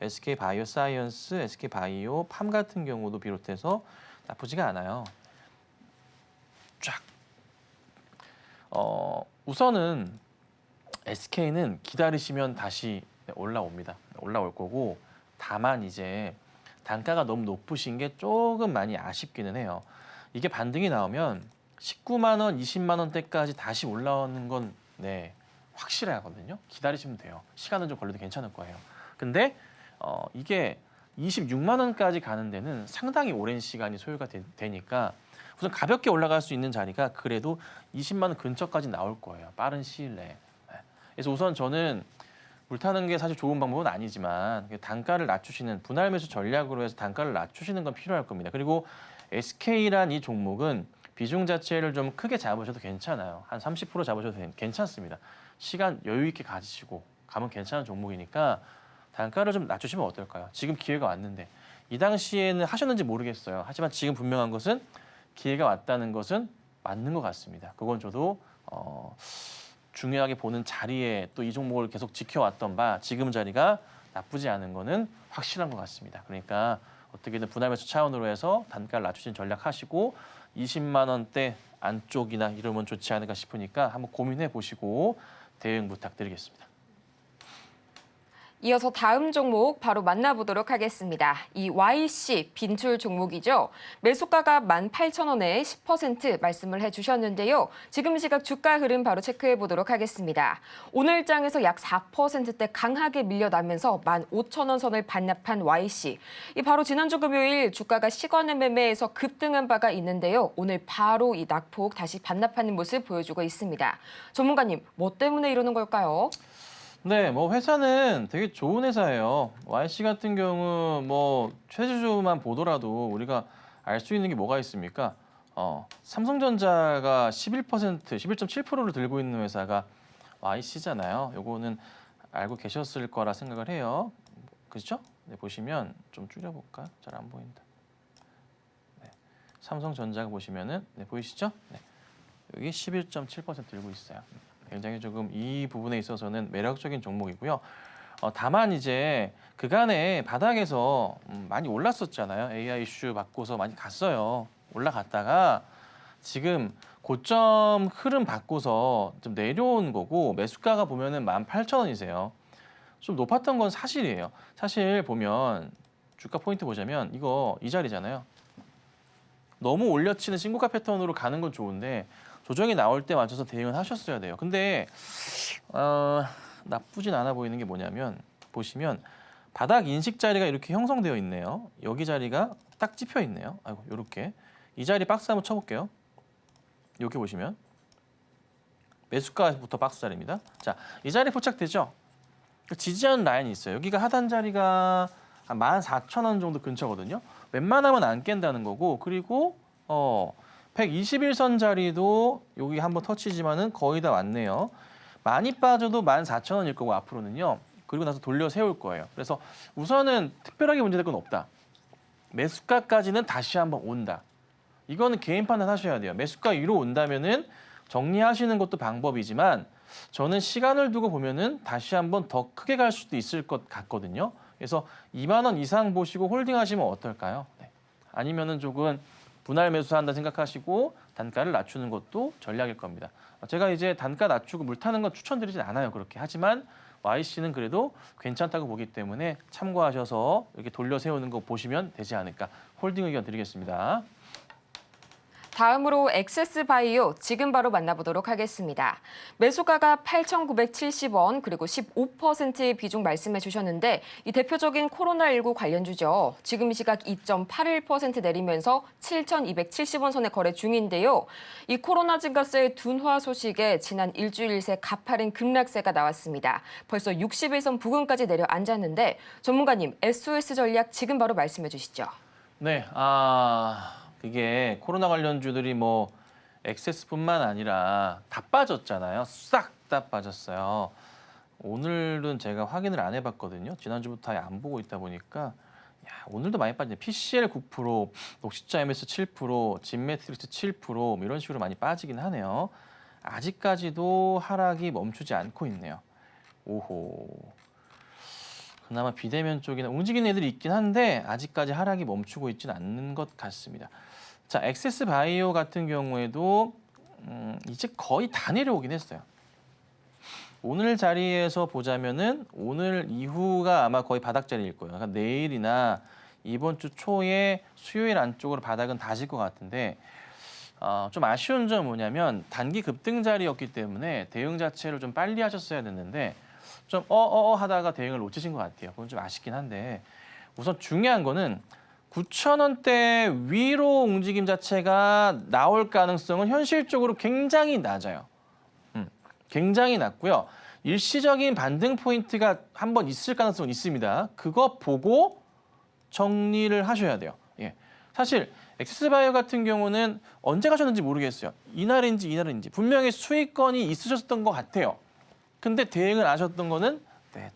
SK 바이오사이언스, SK 바이오, 팜 같은 경우도 비롯해서 나쁘지가 않아요. 쫙. 우선은 SK는 기다리시면 다시 올라옵니다. 올라올 거고 다만 이제 단가가 너무 높으신 게 조금 많이 아쉽기는 해요. 이게 반등이 나오면 19만 원, 20만 원대까지 다시 올라오는 건 네, 확실하거든요. 기다리시면 돼요. 시간은 좀 걸려도 괜찮을 거예요. 근데 이게 26만 원까지 가는 데는 상당히 오랜 시간이 소요가 되니까 우선 가볍게 올라갈 수 있는 자리가 그래도 20만 원 근처까지 나올 거예요. 빠른 시일 내에. 네. 그래서 우선 저는 물 타는 게 사실 좋은 방법은 아니지만 단가를 낮추시는 분할 매수 전략으로 해서 단가를 낮추시는 건 필요할 겁니다. 그리고 SK란 이 종목은 비중 자체를 좀 크게 잡으셔도 괜찮아요. 한 30% 잡으셔도 괜찮습니다. 시간 여유 있게 가지시고 가면 괜찮은 종목이니까 단가를 좀 낮추시면 어떨까요? 지금 기회가 왔는데 이 당시에는 하셨는지 모르겠어요. 하지만 지금 분명한 것은 기회가 왔다는 것은 맞는 것 같습니다. 그건 저도 중요하게 보는 자리에 또 이 종목을 계속 지켜왔던 바 지금 자리가 나쁘지 않은 거는 확실한 것 같습니다. 그러니까 어떻게든 분할 매수 차원으로 해서 단가를 낮추신 전략하시고 20만 원대 안쪽이나 이러면 좋지 않을까 싶으니까 한번 고민해 보시고 대응 부탁드리겠습니다. 이어서 다음 종목 바로 만나보도록 하겠습니다. 이 YC 빈출 종목이죠. 매수가가 18,000원에 10% 말씀을 해주셨는데요. 지금 시각 주가 흐름 바로 체크해 보도록 하겠습니다. 오늘 장에서 약 4%대 강하게 밀려나면서 15,000원 선을 반납한 YC. 이 바로 지난주 금요일 주가가 시간의 매매에서 급등한 바가 있는데요. 오늘 바로 이 낙폭 다시 반납하는 모습 보여주고 있습니다. 전문가님, 뭐 때문에 이러는 걸까요? 네, 뭐 회사는 되게 좋은 회사예요. YC 같은 경우 뭐 최저주만 보더라도 우리가 알 수 있는 게 뭐가 있습니까? 삼성전자가 11%, 11.7%를 들고 있는 회사가 YC잖아요. 요거는 알고 계셨을 거라 생각을 해요. 그렇죠? 네, 보시면 좀 줄여볼까? 잘 안 보인다. 네, 삼성전자가 보시면은 네, 보이시죠? 네, 여기 11.7% 들고 있어요. 굉장히 조금 이 부분에 있어서는 매력적인 종목이고요. 다만 이제 그간에 바닥에서 많이 올랐었잖아요. AI 이슈 받고서 많이 갔어요. 올라갔다가 지금 고점 흐름 받고서 좀 내려온 거고 매수가가 보면은 18,000원이세요. 좀 높았던 건 사실이에요. 사실 보면 주가 포인트 보자면 이 자리잖아요. 너무 올려치는 신고가 패턴으로 가는 건 좋은데 조정이 나올 때 맞춰서 대응을 하셨어야 돼요. 근데 나쁘진 않아 보이는 게 뭐냐면 보시면 바닥 인식 자리가 이렇게 형성되어 있네요. 여기 자리가 딱 찝혀 있네요. 아이고, 이렇게 이 자리 박스 한번 쳐볼게요. 이렇게 보시면 매수가부터 박스 자리입니다. 자, 이 자리 포착되죠? 지지하는 라인이 있어요. 여기가 하단 자리가 한 14,000원 정도 근처거든요. 웬만하면 안 깬다는 거고 그리고 121선 자리도 여기 한번 터치지만은 거의 다 왔네요. 많이 빠져도 14,000원일 거고 앞으로는요. 그리고 나서 돌려 세울 거예요. 그래서 우선은 특별하게 문제될 건 없다. 매수가까지는 다시 한번 온다. 이거는 개인 판단하셔야 돼요. 매수가 위로 온다면은 정리하시는 것도 방법이지만 저는 시간을 두고 보면은 다시 한번 더 크게 갈 수도 있을 것 같거든요. 그래서 2만 원 이상 보시고 홀딩하시면 어떨까요? 네. 아니면은 조금 분할 매수한다 생각하시고 단가를 낮추는 것도 전략일 겁니다. 제가 이제 단가 낮추고 물 타는 건 추천드리진 않아요. 그렇게 하지만 YC는 그래도 괜찮다고 보기 때문에 참고하셔서 이렇게 돌려 세우는 거 보시면 되지 않을까. 홀딩 의견 드리겠습니다. 다음으로 엑세스바이오 지금 바로 만나보도록 하겠습니다. 매수가가 8,970원 그리고 15%의 비중 말씀해 주셨는데 이 대표적인 코로나19 관련주죠. 지금 시각 2.81% 내리면서 7,270원 선에 거래 중인데요. 이 코로나 증가세의 둔화 소식에 지난 일주일 새 가파른 급락세가 나왔습니다. 벌써 61선 부근까지 내려앉았는데 전문가님 SOS 전략 지금 바로 말씀해 주시죠. 네, 그게 코로나 관련주들이 뭐 엑세스뿐만 아니라 다 빠졌잖아요. 싹 다 빠졌어요. 오늘은 제가 확인을 안 해봤거든요. 지난주부터 아예 안 보고 있다 보니까 오늘도 많이 빠지네. PCL 9%, 녹시자 MS 7%, 진매트릭스 7% 이런 식으로 많이 빠지긴 하네요. 아직까지도 하락이 멈추지 않고 있네요. 오호. 그나마 비대면 쪽이나 움직이는 애들이 있긴 한데 아직까지 하락이 멈추고 있지는 않는 것 같습니다. 자, 엑세스 바이오 같은 경우에도 이제 거의 다 내려오긴 했어요. 오늘 자리에서 보자면은 오늘 이후가 아마 거의 바닥 자리일 거예요. 그러니까 내일이나 이번 주 초에 수요일 안쪽으로 바닥은 다질 것 같은데 좀 아쉬운 점은 뭐냐면 단기 급등 자리였기 때문에 대응 자체를 좀 빨리 하셨어야 됐는데 좀 하다가 대응을 놓치신 것 같아요. 그건 좀 아쉽긴 한데 우선 중요한 거는 9,000원대 위로 움직임 자체가 나올 가능성은 현실적으로 굉장히 낮아요. 굉장히 낮고요. 일시적인 반등 포인트가 한번 있을 가능성은 있습니다. 그거 보고 정리를 하셔야 돼요. 예. 사실 엑세스바이오 같은 경우는 언제 가셨는지 모르겠어요. 이날인지 분명히 수익권이 있으셨던 것 같아요. 근데 대응을 안 하셨던 거는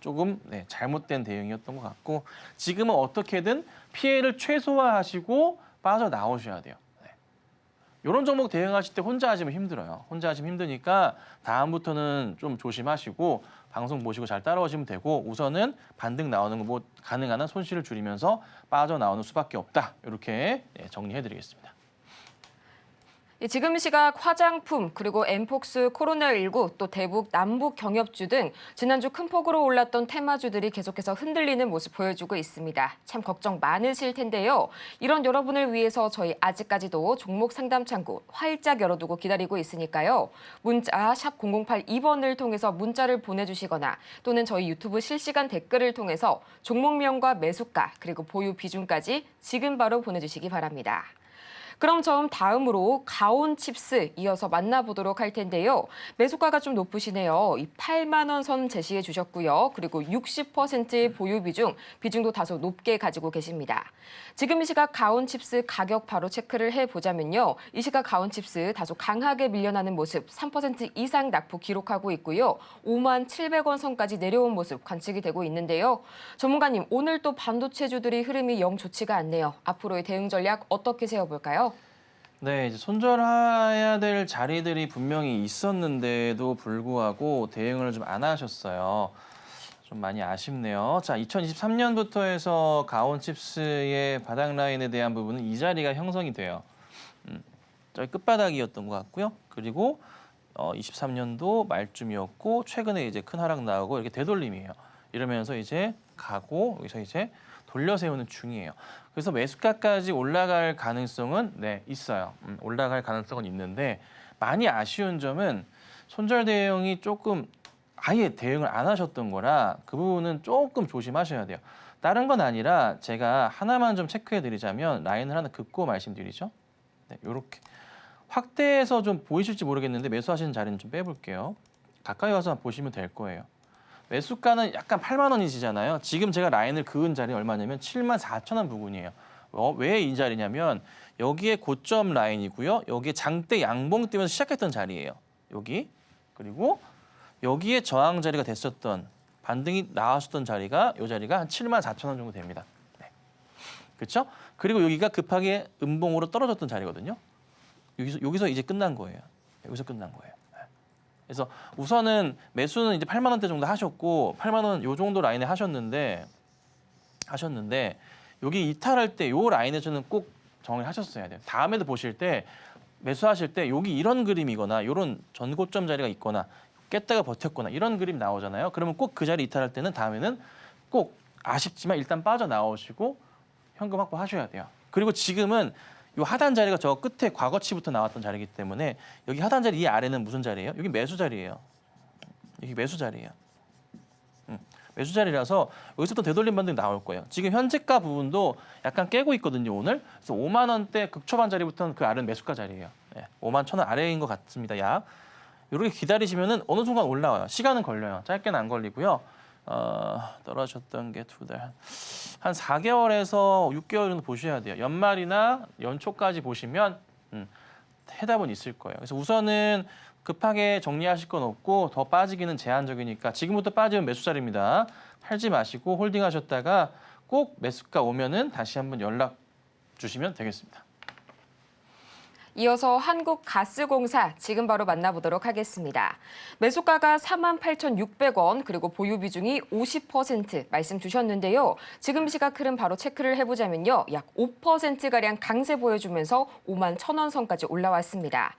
조금 잘못된 대응이었던 것 같고 지금은 어떻게든 피해를 최소화하시고 빠져나오셔야 돼요. 이런 종목 대응하실 때 혼자 하시면 힘들어요. 혼자 하시면 힘드니까 다음부터는 좀 조심하시고 방송 보시고 잘 따라오시면 되고 우선은 반등 나오는 거 뭐 가능한 한 손실을 줄이면서 빠져나오는 수밖에 없다. 이렇게 정리해드리겠습니다. 지금 시각 화장품, 그리고 엠폭스, 코로나19, 또 대북, 남북 경협주 등 지난주 큰 폭으로 올랐던 테마주들이 계속해서 흔들리는 모습 보여주고 있습니다. 참 걱정 많으실 텐데요. 이런 여러분을 위해서 저희 아직까지도 종목 상담 창구 활짝 열어두고 기다리고 있으니까요. 문자 샵 0082번을 통해서 문자를 보내주시거나 또는 저희 유튜브 실시간 댓글을 통해서 종목명과 매수가 그리고 보유 비중까지 지금 바로 보내주시기 바랍니다. 그럼 다음으로 가온칩스 이어서 만나보도록 할 텐데요. 매수가가 좀 높으시네요. 이 8만 원 선 제시해 주셨고요. 그리고 60%의 보유 비중도 다소 높게 가지고 계십니다. 지금 이 시각 가온칩스 가격 바로 체크를 해보자면요. 이 시각 가온칩스 다소 강하게 밀려나는 모습 3% 이상 낙폭 기록하고 있고요. 5만 700원 선까지 내려온 모습 관측이 되고 있는데요. 전문가님, 오늘 또 반도체주들이 흐름이 영 좋지가 않네요. 앞으로의 대응 전략 어떻게 세워볼까요? 네, 이제 손절해야 될 자리들이 분명히 있었는데도 불구하고 대응을 좀 안 하셨어요. 좀 많이 아쉽네요. 자, 2023년부터 해서 가온칩스의 바닥 라인에 대한 부분은 이 자리가 형성이 돼요. 저기 끝바닥이었던 것 같고요. 그리고 23년도 말쯤이었고 최근에 이제 큰 하락 나오고 이렇게 되돌림이에요. 이러면서 이제 가고 여기서 이제 돌려 세우는 중이에요. 그래서 매수가까지 올라갈 가능성은 있어요. 올라갈 가능성은 있는데 많이 아쉬운 점은 손절 대응이 조금 아예 대응을 안 하셨던 거라 그 부분은 조금 조심하셔야 돼요. 다른 건 아니라 제가 하나만 좀 체크해 드리자면 라인을 하나 긋고 말씀드리죠. 이렇게 확대해서 좀 보이실지 모르겠는데 매수하시는 자리는 좀 빼볼게요. 가까이 와서 보시면 될 거예요. 매수가는 약간 8만 원이시잖아요. 지금 제가 라인을 그은 자리 얼마냐면 7만 4천 원 부근이에요. 왜 이 자리냐면 여기에 고점 라인이고요. 여기에 장대 양봉 뛰면서 시작했던 자리예요. 여기. 그리고 여기에 저항 자리가 됐었던 반등이 나왔었던 자리가 이 자리가 한 7만 4천 원 정도 됩니다. 그렇죠? 그리고 여기가 급하게 음봉으로 떨어졌던 자리거든요. 여기서 이제 끝난 거예요. 여기서 끝난 거예요. 그래서 우선은 매수는 이제 8만 원대 정도 하셨고 8만 원 요 정도 라인에 하셨는데 여기 이탈할 때 요 라인에서는 꼭 정리를 하셨어야 돼요. 다음에도 보실 때 매수하실 때 여기 이런 그림이거나 이런 전고점 자리가 있거나 깼다가 버텼거나 이런 그림 나오잖아요. 그러면 꼭 그 자리 이탈할 때는 다음에는 꼭 아쉽지만 일단 빠져나오시고 현금 확보하셔야 돼요. 그리고 지금은 이 하단 자리가 저 끝에 과거치부터 나왔던 자리이기 때문에 여기 하단 자리 이 아래는 무슨 자리예요? 여기 매수 자리예요. 여기 매수 자리예요. 매수 자리라서 여기서 또 되돌림 반등 나올 거예요. 지금 현재가 부분도 약간 깨고 있거든요, 오늘. 그래서 5만 원대 극초반 자리부터는 그 아래는 매수가 자리예요. 5만 1,000원 아래인 것 같습니다, 약. 이렇게 기다리시면은 어느 순간 올라와요. 시간은 걸려요. 짧게는 안 걸리고요. 떨어졌던 게 한 4개월에서 6개월 정도 보셔야 돼요. 연말이나 연초까지 보시면 해답은 있을 거예요. 그래서 우선은 급하게 정리하실 건 없고 더 빠지기는 제한적이니까 지금부터 빠지면 매수 자리입니다. 팔지 마시고 홀딩하셨다가 꼭 매수가 오면은 다시 한번 연락 주시면 되겠습니다. 이어서 한국가스공사 지금 바로 만나보도록 하겠습니다. 매수가가 48,600원 그리고 보유 비중이 50% 말씀 주셨는데요. 지금 시각 흐름 바로 체크를 해보자면요. 약 5%가량 강세 보여주면서 5만 1,000원 선까지 올라왔습니다.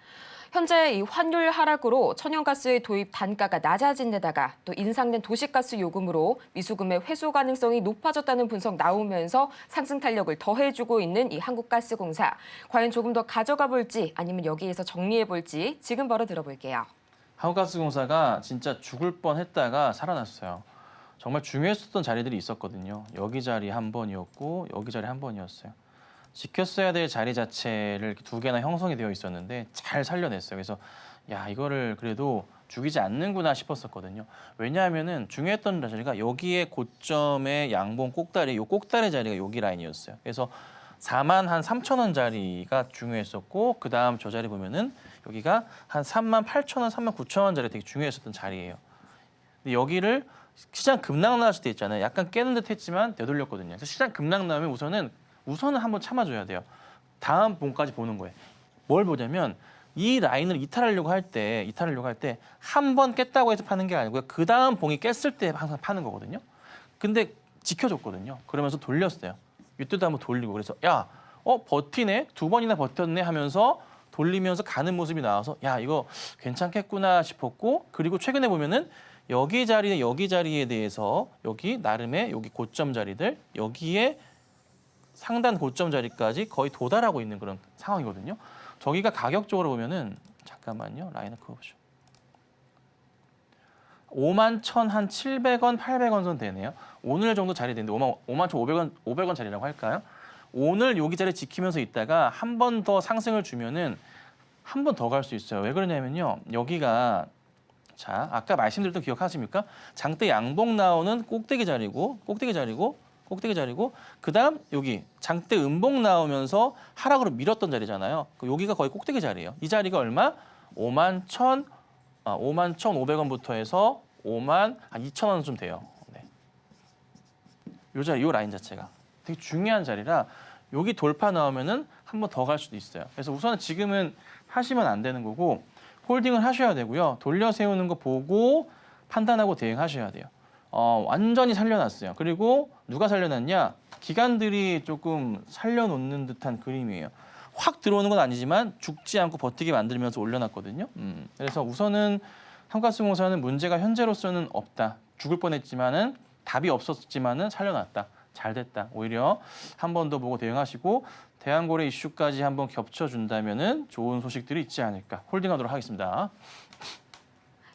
현재 이 환율 하락으로 천연가스의 도입 단가가 낮아진 데다가 또 인상된 도시가스 요금으로 미수금의 회수 가능성이 높아졌다는 분석 나오면서 상승 탄력을 더해주고 있는 이 한국가스공사. 과연 조금 더 가져가 볼지 아니면 여기에서 정리해 볼지 지금 바로 들어볼게요. 한국가스공사가 진짜 죽을 뻔했다가 살아났어요. 정말 중요했었던 자리들이 있었거든요. 여기 자리 한 번이었고 여기 자리 한 번이었어요. 지켰어야 될 자리 자체를 이렇게 두 개나 형성이 되어 있었는데 잘 살려냈어요. 그래서 야 이거를 그래도 죽이지 않는구나 싶었었거든요. 왜냐하면은 중요했던 자리가 여기에 고점의 양봉 꼭다리, 요 꼭다리 자리가 여기 라인이었어요. 그래서 4만 한 3천 원 자리가 중요했었고 그 다음 저 자리 보면은 여기가 한 3만 8천 원, 3만 9천 원 자리 되게 중요했었던 자리예요. 근데 여기를 시장 급락 나왔을 때 있잖아요. 약간 깨는 듯 했지만 되돌렸거든요. 그래서 시장 급락 나오면 우선은 한번 참아줘야 돼요. 다음 봉까지 보는 거예요. 뭘 보냐면 이 라인을 이탈하려고 할 때 한 번 깼다고 해서 파는 게 아니고요. 그 다음 봉이 깼을 때 항상 파는 거거든요. 근데 지켜줬거든요. 그러면서 돌렸어요. 이때도 한번 돌리고 그래서 야, 버티네? 두 번이나 버텼네 하면서 돌리면서 가는 모습이 나와서 야, 이거 괜찮겠구나 싶었고 그리고 최근에 보면은 여기 자리에 대해서 여기 나름의 여기 고점 자리들 여기에 상단 고점 자리까지 거의 도달하고 있는 그런 상황이거든요. 저기가 가격적으로 보면은 잠깐만요. 라인을 그어보죠. 5만 1,700원, 800원 선 되네요. 오늘 정도 자리 되는데 5만 1,500원 자리라고 할까요? 오늘 여기 자리 지키면서 있다가 한 번 더 상승을 주면은 한 번 더 갈 수 있어요. 왜 그러냐면요. 여기가 자, 아까 말씀드렸던 기억하십니까? 장대 양봉 나오는 꼭대기 자리고 그다음 여기 장대 음봉 나오면서 하락으로 밀었던 자리잖아요. 여기가 거의 꼭대기 자리예요. 이 자리가 얼마? 5만 1,500원부터 해서 5만 2,000원 좀 돼요. 네. 요 자리, 요 라인 자체가 되게 중요한 자리라 여기 돌파 나오면은 한 번 더 갈 수도 있어요. 그래서 우선은 지금은 하시면 안 되는 거고 홀딩을 하셔야 되고요. 돌려 세우는 거 보고 판단하고 대응하셔야 돼요. 완전히 살려놨어요. 그리고 누가 살려놨냐? 기관들이 조금 살려놓는 듯한 그림이에요. 확 들어오는 건 아니지만 죽지 않고 버티게 만들면서 올려놨거든요. 그래서 우선은 한국가스공사는 문제가 현재로서는 없다. 죽을 뻔했지만은 답이 없었지만은 살려놨다. 잘 됐다. 오히려 한 번 더 보고 대응하시고 대한고래 이슈까지 한번 겹쳐준다면은 좋은 소식들이 있지 않을까. 홀딩하도록 하겠습니다.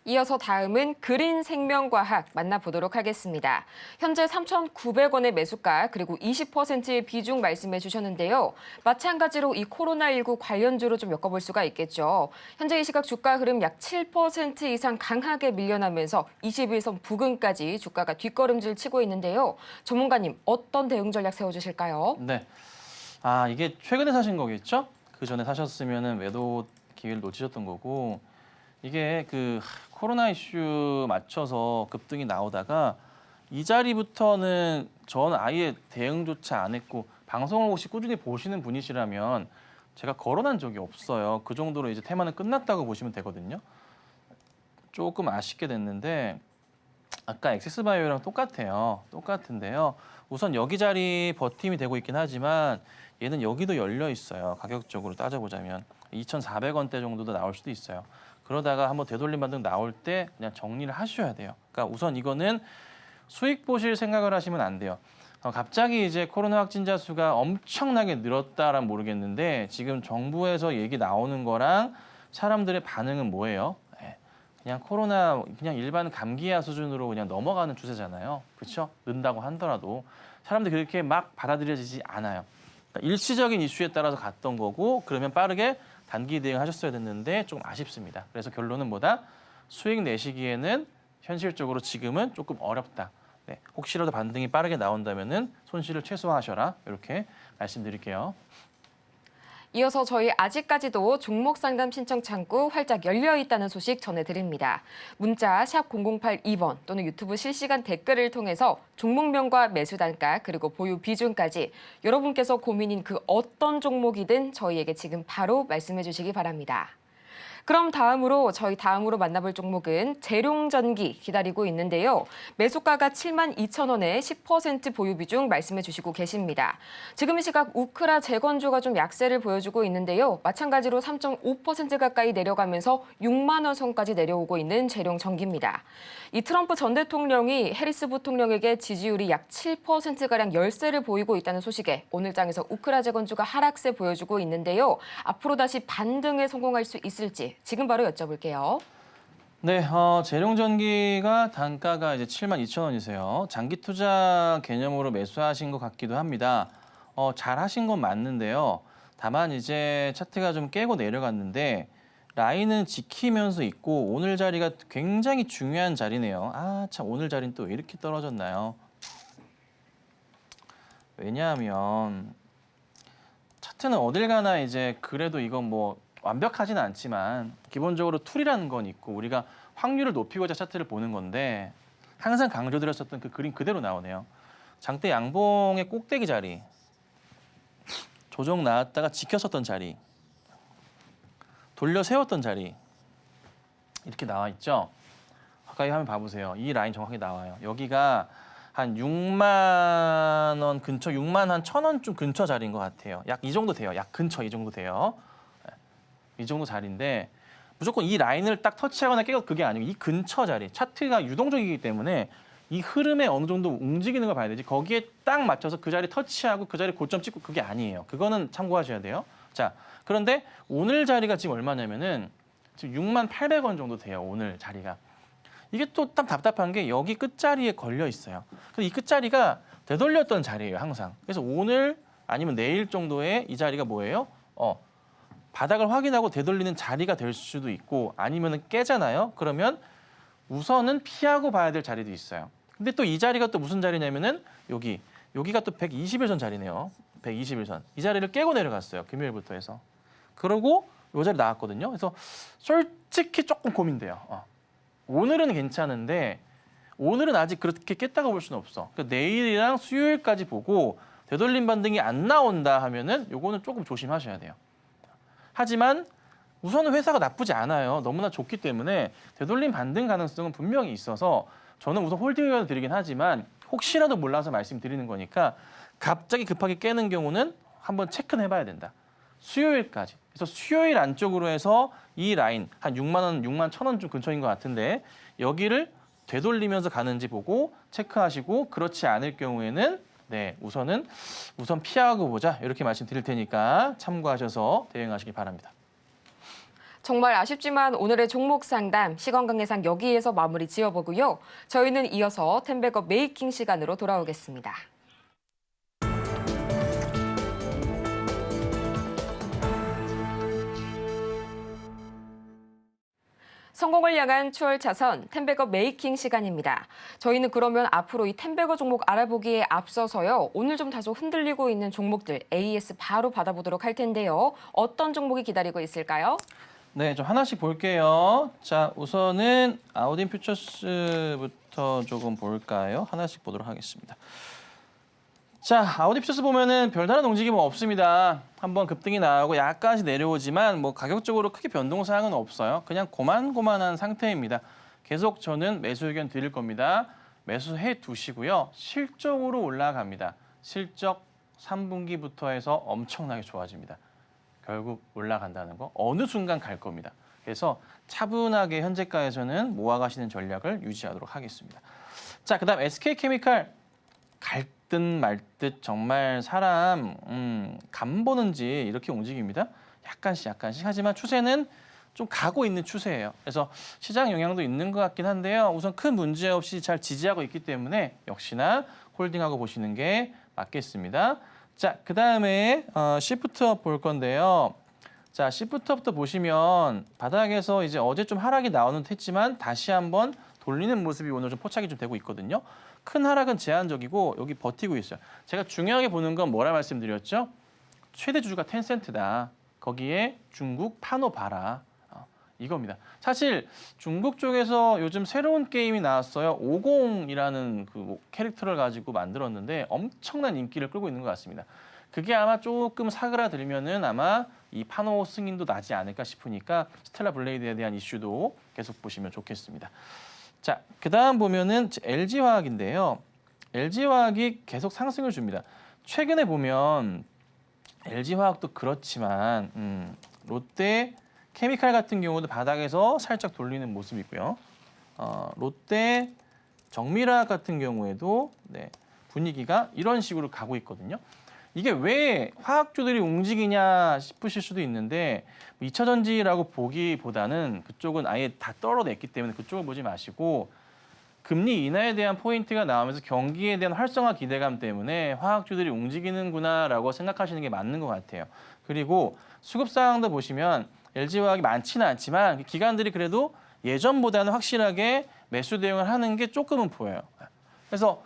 이어서 다음은 그린생명과학 만나보도록 하겠습니다. 현재 3,900원의 매수가 그리고 20%의 비중 말씀해 주셨는데요. 마찬가지로 이 코로나19 관련주로 좀 엮어볼 수가 있겠죠. 현재 이 시각 주가 흐름 약 7% 이상 강하게 밀려나면서 21선 부근까지 주가가 뒷걸음질 치고 있는데요. 전문가님 어떤 대응 전략 세워주실까요? 네. 이게 최근에 사신 거겠죠? 그 전에 사셨으면은 매도 기회를 놓치셨던 거고 이게 그 코로나 이슈 맞춰서 급등이 나오다가 이 자리부터는 전 아예 대응조차 안 했고 방송을 혹시 꾸준히 보시는 분이시라면 제가 거론한 적이 없어요. 그 정도로 이제 테마는 끝났다고 보시면 되거든요. 조금 아쉽게 됐는데 아까 엑세스바이오랑 똑같은데요. 우선 여기 자리 버팀이 되고 있긴 하지만 얘는 여기도 열려 있어요. 가격적으로 따져보자면 2,400원대 정도도 나올 수도 있어요. 그러다가 한번 되돌림 반등 나올 때 그냥 정리를 하셔야 돼요. 그러니까 우선 이거는 수익 보실 생각을 하시면 안 돼요. 갑자기 이제 코로나 확진자 수가 엄청나게 늘었다란 모르겠는데 지금 정부에서 얘기 나오는 거랑 사람들의 반응은 뭐예요? 그냥 코로나 그냥 일반 감기야 수준으로 그냥 넘어가는 추세잖아요. 그렇죠? 는다고 하더라도 사람들이 그렇게 막 받아들여지지 않아요. 그러니까 일시적인 이슈에 따라서 갔던 거고 그러면 빠르게 단기 대응하셨어야 됐는데 좀 아쉽습니다. 그래서 결론은 뭐다? 수익 내시기에는 현실적으로 지금은 조금 어렵다. 네, 혹시라도 반등이 빠르게 나온다면은 손실을 최소화하셔라. 이렇게 말씀드릴게요. 이어서 저희 아직까지도 종목 상담 신청 창구 활짝 열려 있다는 소식 전해드립니다. 문자 샵 0082번 또는 유튜브 실시간 댓글을 통해서 종목명과 매수 단가 그리고 보유 비중까지 여러분께서 고민인 그 어떤 종목이든 저희에게 지금 바로 말씀해 주시기 바랍니다. 그럼 저희 다음으로 만나볼 종목은 재룡전기 기다리고 있는데요. 매수가가 72,000원에 10% 보유 비중 말씀해 주시고 계십니다. 지금 이 시각 우크라 재건주가 좀 약세를 보여주고 있는데요. 마찬가지로 3.5% 가까이 내려가면서 6만 원 선까지 내려오고 있는 재룡전기입니다. 이 트럼프 전 대통령이 해리스 부통령에게 지지율이 약 7%가량 열세를 보이고 있다는 소식에 오늘 장에서 우크라 재건주가 하락세 보여주고 있는데요. 앞으로 다시 반등에 성공할 수 있을지 지금 바로 여쭤볼게요. 네, 재룡전기가 단가가 이제 72,000원이세요. 장기 투자 개념으로 매수하신 것 같기도 합니다. 잘 하신 건 맞는데요. 다만 이제 차트가 좀 깨고 내려갔는데 라인은 지키면서 있고 오늘 자리가 굉장히 중요한 자리네요. 아, 참 오늘 자리는 또 왜 이렇게 떨어졌나요? 왜냐하면 차트는 어딜 가나 이제 그래도 이건 뭐 완벽하지는 않지만 기본적으로 툴이라는 건 있고 우리가 확률을 높이고자 차트를 보는 건데 항상 강조드렸었던 그 그림 그대로 나오네요. 장대 양봉의 꼭대기 자리, 조정 나왔다가 지켰었던 자리, 돌려 세웠던 자리 이렇게 나와 있죠. 가까이 한번 봐보세요. 이 라인 정확하게 나와요. 여기가 한 6만 원 근처, 6만 한 1,000원쯤 근처 자리인 것 같아요. 약 이 정도 돼요. 약 근처 이 정도 돼요. 이 정도 자리인데 무조건 이 라인을 딱 터치하거나 깨고 그게 아니고 이 근처 자리, 차트가 유동적이기 때문에 이 흐름에 어느 정도 움직이는 걸 봐야 되지 거기에 딱 맞춰서 그 자리 터치하고 그 자리 고점 찍고 그게 아니에요. 그거는 참고하셔야 돼요. 자, 그런데 오늘 자리가 지금 얼마냐면은 지금 6만 800원 정도 돼요. 오늘 자리가. 이게 또 딱 답답한 게 여기 끝자리에 걸려 있어요. 근데 이 끝자리가 되돌렸던 자리예요, 항상. 그래서 오늘 아니면 내일 정도에 이 자리가 뭐예요? 바닥을 확인하고 되돌리는 자리가 될 수도 있고 아니면 깨잖아요. 그러면 우선은 피하고 봐야 될 자리도 있어요. 근데 또 이 자리가 또 무슨 자리냐면은 여기가 또 121선 자리네요. 121선. 이 자리를 깨고 내려갔어요. 금요일부터 해서. 그러고 이 자리 나왔거든요. 그래서 솔직히 조금 고민돼요. 오늘은 괜찮은데 오늘은 아직 그렇게 깼다고 볼 수는 없어. 그러니까 내일이랑 수요일까지 보고 되돌림 반등이 안 나온다 하면은 요거는 조금 조심하셔야 돼요. 하지만 우선은 회사가 나쁘지 않아요. 너무나 좋기 때문에 되돌림 반등 가능성은 분명히 있어서 저는 우선 홀딩 의견을 드리긴 하지만 혹시라도 몰라서 말씀드리는 거니까 갑자기 급하게 깨는 경우는 한번 체크는 해봐야 된다. 수요일까지. 그래서 수요일 안쪽으로 해서 이 라인 한 6만 원, 6만 1,000원 근처인 것 같은데 여기를 되돌리면서 가는지 보고 체크하시고 그렇지 않을 경우에는 우선 피하고 보자 이렇게 말씀드릴 테니까 참고하셔서 대응하시기 바랍니다. 정말 아쉽지만 오늘의 종목 상담 시간관계상 여기에서 마무리 지어보고요. 저희는 이어서 텐베거 메이킹 시간으로 돌아오겠습니다. 성공을 향한 추월 차선 텐베거 메이킹 시간입니다. 저희는 그러면 앞으로 이 텐베거 종목 알아보기에 앞서서요. 오늘 좀 다소 흔들리고 있는 종목들 AS 바로 받아보도록 할 텐데요. 어떤 종목이 기다리고 있을까요? 네, 좀 하나씩 볼게요. 자, 우선은 아우딘 퓨처스부터 조금 볼까요? 하나씩 보도록 하겠습니다. 자, 아우디 퓨처스 보면은 별다른 움직임은 없습니다. 한번 급등이 나오고 약간씩 내려오지만 뭐 가격적으로 크게 변동 사항은 없어요. 그냥 고만고만한 상태입니다. 계속 저는 매수 의견 드릴 겁니다. 매수해 두시고요. 실적으로 올라갑니다. 실적 3분기부터 해서 엄청나게 좋아집니다. 결국 올라간다는 거 어느 순간 갈 겁니다. 그래서 차분하게 현재가에서는 모아가시는 전략을 유지하도록 하겠습니다. 자, 그다음 SK케미칼 갈 듯 말 듯 정말 사람 간 보는지 이렇게 움직입니다. 약간씩 하지만 추세는 좀 가고 있는 추세예요. 그래서 시장 영향도 있는 것 같긴 한데요. 우선 큰 문제 없이 잘 지지하고 있기 때문에 역시나 홀딩하고 보시는 게 맞겠습니다. 자, 그다음에 시프트업 볼 건데요. 자, 시프트업부터 보시면 바닥에서 이제 어제 좀 하락이 나오는 듯 했지만 다시 한번 돌리는 모습이 오늘 좀 포착이 좀 되고 있거든요. 큰 하락은 제한적이고 여기 버티고 있어요. 제가 중요하게 보는 건 뭐라 말씀드렸죠? 최대 주주가 텐센트다. 거기에 중국 파노 봐라. 이겁니다. 사실 중국 쪽에서 요즘 새로운 게임이 나왔어요. 50이라는 그 캐릭터를 가지고 만들었는데 엄청난 인기를 끌고 있는 것 같습니다. 그게 아마 조금 사그라들면은 아마 이 파노 승인도 나지 않을까 싶으니까 스텔라 블레이드에 대한 이슈도 계속 보시면 좋겠습니다. 자, 그다음 보면은 LG화학인데요. LG화학이 계속 상승을 줍니다. 최근에 보면 LG화학도 그렇지만 롯데 케미칼 같은 경우도 바닥에서 살짝 돌리는 모습이고요. 롯데 정밀화학 같은 경우에도 네, 분위기가 이런 식으로 가고 있거든요. 이게 왜 화학주들이 움직이냐 싶으실 수도 있는데 2차 전지라고 보기보다는 그쪽은 아예 다 떨어냈기 때문에 그쪽을 보지 마시고 금리 인하에 대한 포인트가 나오면서 경기에 대한 활성화 기대감 때문에 화학주들이 움직이는구나라고 생각하시는 게 맞는 것 같아요. 그리고 수급 상황도 보시면 LG화학이 많지는 않지만 기관들이 그래도 예전보다는 확실하게 매수 대응을 하는 게 조금은 보여요. 그래서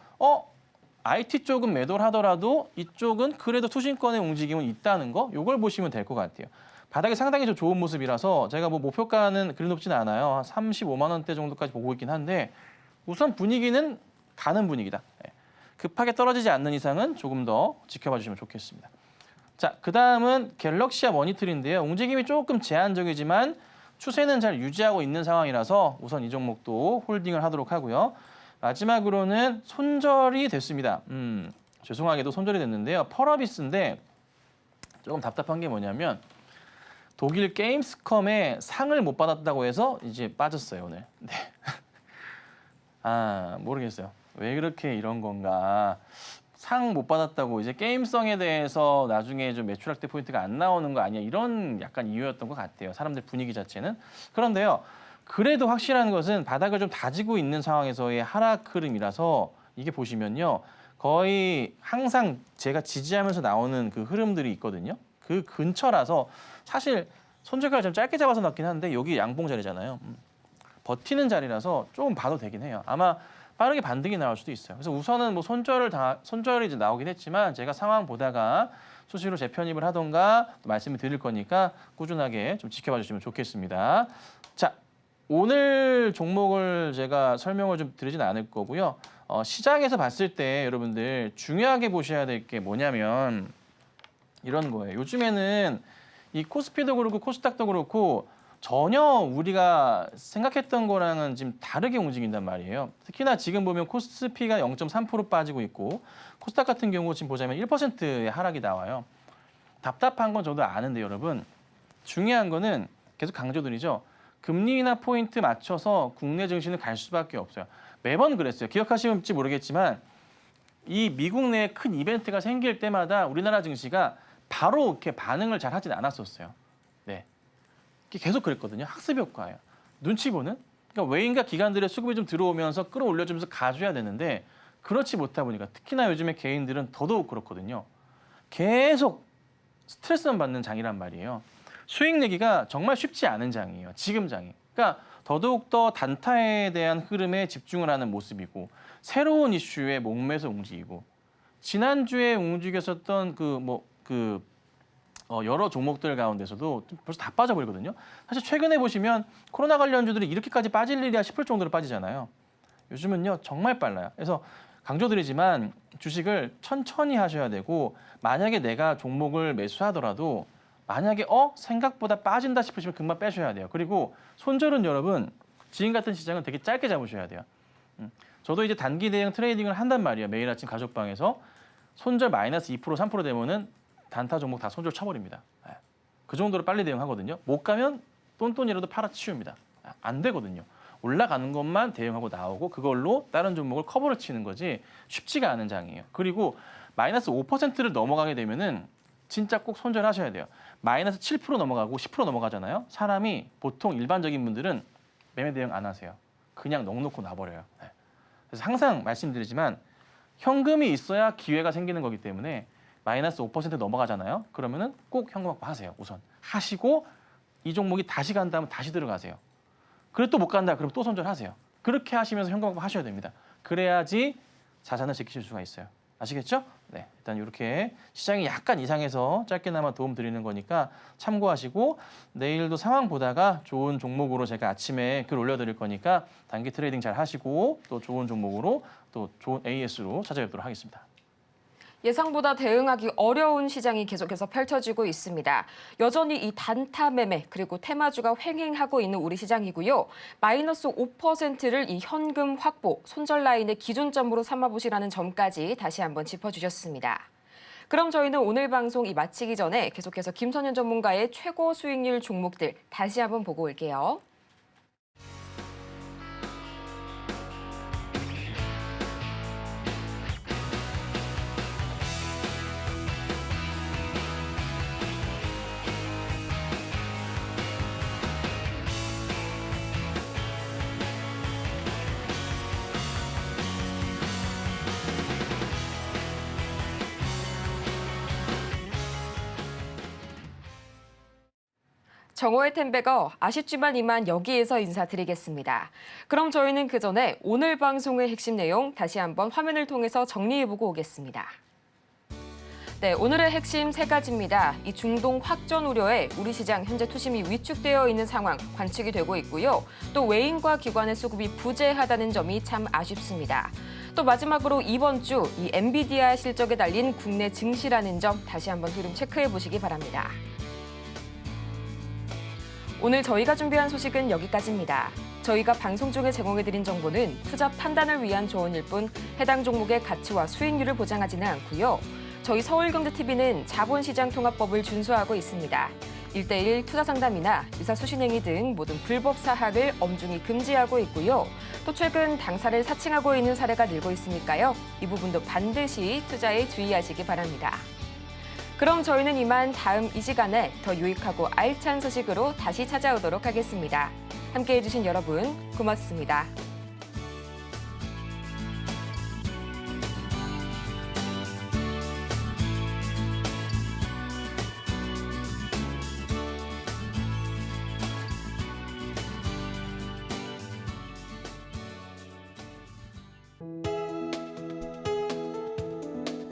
IT 쪽은 매도를 하더라도 이쪽은 그래도 투신권의 움직임은 있다는 거 이걸 보시면 될 것 같아요. 바닥이 상당히 좀 좋은 모습이라서 제가 뭐 목표가는 그리 높지는 않아요. 한 35만 원대 정도까지 보고 있긴 한데 우선 분위기는 가는 분위기다. 급하게 떨어지지 않는 이상은 조금 더 지켜봐 주시면 좋겠습니다. 자, 그다음은 갤럭시와 머니터리인데요. 움직임이 조금 제한적이지만 추세는 잘 유지하고 있는 상황이라서 우선 이 종목도 홀딩을 하도록 하고요. 마지막으로는 손절이 됐습니다. 죄송하게도 손절이 됐는데요. 펄어비스인데 조금 답답한 게 뭐냐면 독일 게임스컴에 상을 못 받았다고 해서 이제 빠졌어요, 오늘. 네. 모르겠어요. 왜 그렇게 이런 건가. 상 못 받았다고 이제 게임성에 대해서 나중에 좀 매출 확대 포인트가 안 나오는 거 아니야 이런 약간 이유였던 것 같아요. 사람들 분위기 자체는. 그런데요. 그래도 확실한 것은 바닥을 좀 다지고 있는 상황에서의 하락 흐름이라서 이게 보시면요. 거의 항상 제가 지지하면서 나오는 그 흐름들이 있거든요. 그 근처라서 사실 손절가를 좀 짧게 잡아서 넣긴 한데 여기 양봉 자리잖아요. 버티는 자리라서 조금 봐도 되긴 해요. 아마 빠르게 반등이 나올 수도 있어요. 그래서 우선은 뭐 손절이 이제 나오긴 했지만 제가 상황 보다가 수시로 재편입을 하던가 말씀을 드릴 거니까 꾸준하게 좀 지켜봐 주시면 좋겠습니다. 자, 오늘 종목을 제가 설명을 좀 드리진 않을 거고요. 시장에서 봤을 때 여러분들 중요하게 보셔야 될 게 뭐냐면 이런 거예요. 요즘에는 이 코스피도 그렇고 코스닥도 그렇고 전혀 우리가 생각했던 거랑은 지금 다르게 움직인단 말이에요. 특히나 지금 보면 코스피가 0.3% 빠지고 있고 코스닥 같은 경우 지금 보자면 1%의 하락이 나와요. 답답한 건 저도 아는데 여러분 중요한 거는 계속 강조드리죠. 금리 인하 포인트 맞춰서 국내 증시는 갈 수밖에 없어요. 매번 그랬어요. 기억하실지 모르겠지만 이 미국 내에 큰 이벤트가 생길 때마다 우리나라 증시가 바로 이렇게 반응을 잘 하진 않았었어요. 네. 계속 그랬거든요. 학습 효과예요. 눈치 보는. 그러니까 외인과 기관들의 수급이 좀 들어오면서 끌어올려주면서 가줘야 되는데 그렇지 못하다 보니까 특히나 요즘에 개인들은 더더욱 그렇거든요. 계속 스트레스만 받는 장이란 말이에요. 수익 내기가 정말 쉽지 않은 장이에요. 지금 장이. 그러니까 더더욱 더 단타에 대한 흐름에 집중을 하는 모습이고 새로운 이슈에 목매서 움직이고 지난주에 움직였었던 여러 종목들 가운데서도 벌써 다 빠져버리거든요. 사실 최근에 보시면 코로나 관련주들이 이렇게까지 빠질 일이야 싶을 정도로 빠지잖아요. 요즘은요 정말 빨라요. 그래서 강조드리지만 주식을 천천히 하셔야 되고 만약에 내가 종목을 매수하더라도 만약에 생각보다 빠진다 싶으시면 금방 빼셔야 돼요. 그리고 손절은 여러분 지금 같은 시장은 되게 짧게 잡으셔야 돼요. 저도 이제 단기 대응 트레이딩을 한단 말이에요. 매일 아침 가족방에서 손절 마이너스 2% 3% 되면은 단타 종목 다 손절 쳐버립니다. 그 정도로 빨리 대응하거든요. 못 가면 똔똔이라도 팔아치웁니다. 안 되거든요. 올라가는 것만 대응하고 나오고 그걸로 다른 종목을 커버를 치는 거지 쉽지가 않은 장이에요. 그리고 마이너스 5%를 넘어가게 되면은 진짜 꼭 손절하셔야 돼요. 마이너스 7% 넘어가고 10% 넘어가잖아요. 사람이 보통 일반적인 분들은 매매 대응 안 하세요. 그냥 넋놓고 놔버려요. 그래서 항상 말씀드리지만 현금이 있어야 기회가 생기는 거기 때문에 마이너스 5% 넘어가잖아요. 그러면은 꼭 현금 확보하세요. 우선 하시고 이 종목이 다시 간다면 다시 들어가세요. 그래 또 못 간다 그러면 또 손절하세요. 그렇게 하시면서 현금 확보하셔야 됩니다. 그래야지 자산을 지키실 수가 있어요. 아시겠죠? 네, 일단 이렇게 시장이 약간 이상해서 짧게나마 도움 드리는 거니까 참고하시고 내일도 상황 보다가 좋은 종목으로 제가 아침에 글 올려드릴 거니까 단기 트레이딩 잘 하시고 또 좋은 종목으로 또 좋은 AS로 찾아뵙도록 하겠습니다. 예상보다 대응하기 어려운 시장이 계속해서 펼쳐지고 있습니다. 여전히 이 단타 매매 그리고 테마주가 횡행하고 있는 우리 시장이고요. 마이너스 5%를 이 현금 확보, 손절 라인의 기준점으로 삼아보시라는 점까지 다시 한번 짚어주셨습니다. 그럼 저희는 오늘 방송 마치기 전에 계속해서 김선현 전문가의 최고 수익률 종목들 다시 한번 보고 올게요. 정오의 텐베거 아쉽지만 이만 여기에서 인사드리겠습니다. 그럼 저희는 그 전에 오늘 방송의 핵심 내용 다시 한번 화면을 통해서 정리해보고 오겠습니다. 네, 오늘의 핵심 세 가지입니다. 이 중동 확전 우려에 우리 시장 현재 투심이 위축되어 있는 상황 관측이 되고 있고요. 또 외인과 기관의 수급이 부재하다는 점이 참 아쉽습니다. 또 마지막으로 이번 주 이 엔비디아 실적에 달린 국내 증시라는 점 다시 한번 흐름 체크해 보시기 바랍니다. 오늘 저희가 준비한 소식은 여기까지입니다. 저희가 방송 중에 제공해드린 정보는 투자 판단을 위한 조언일 뿐 해당 종목의 가치와 수익률을 보장하지는 않고요. 저희 서울경제TV는 자본시장통합법을 준수하고 있습니다. 1:1 투자 상담이나 의사수신행위 등 모든 불법 사항을 엄중히 금지하고 있고요. 또 최근 당사를 사칭하고 있는 사례가 늘고 있으니까요. 이 부분도 반드시 투자에 주의하시기 바랍니다. 그럼 저희는 이만 다음 이 시간에 더 유익하고 알찬 소식으로 다시 찾아오도록 하겠습니다. 함께해 주신 여러분 고맙습니다.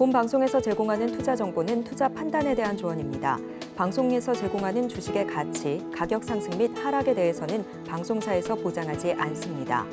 본 방송에서 제공하는 투자 정보는 투자 판단에 대한 조언입니다. 방송에서 제공하는 주식의 가치, 가격 상승 및 하락에 대해서는 방송사에서 보장하지 않습니다.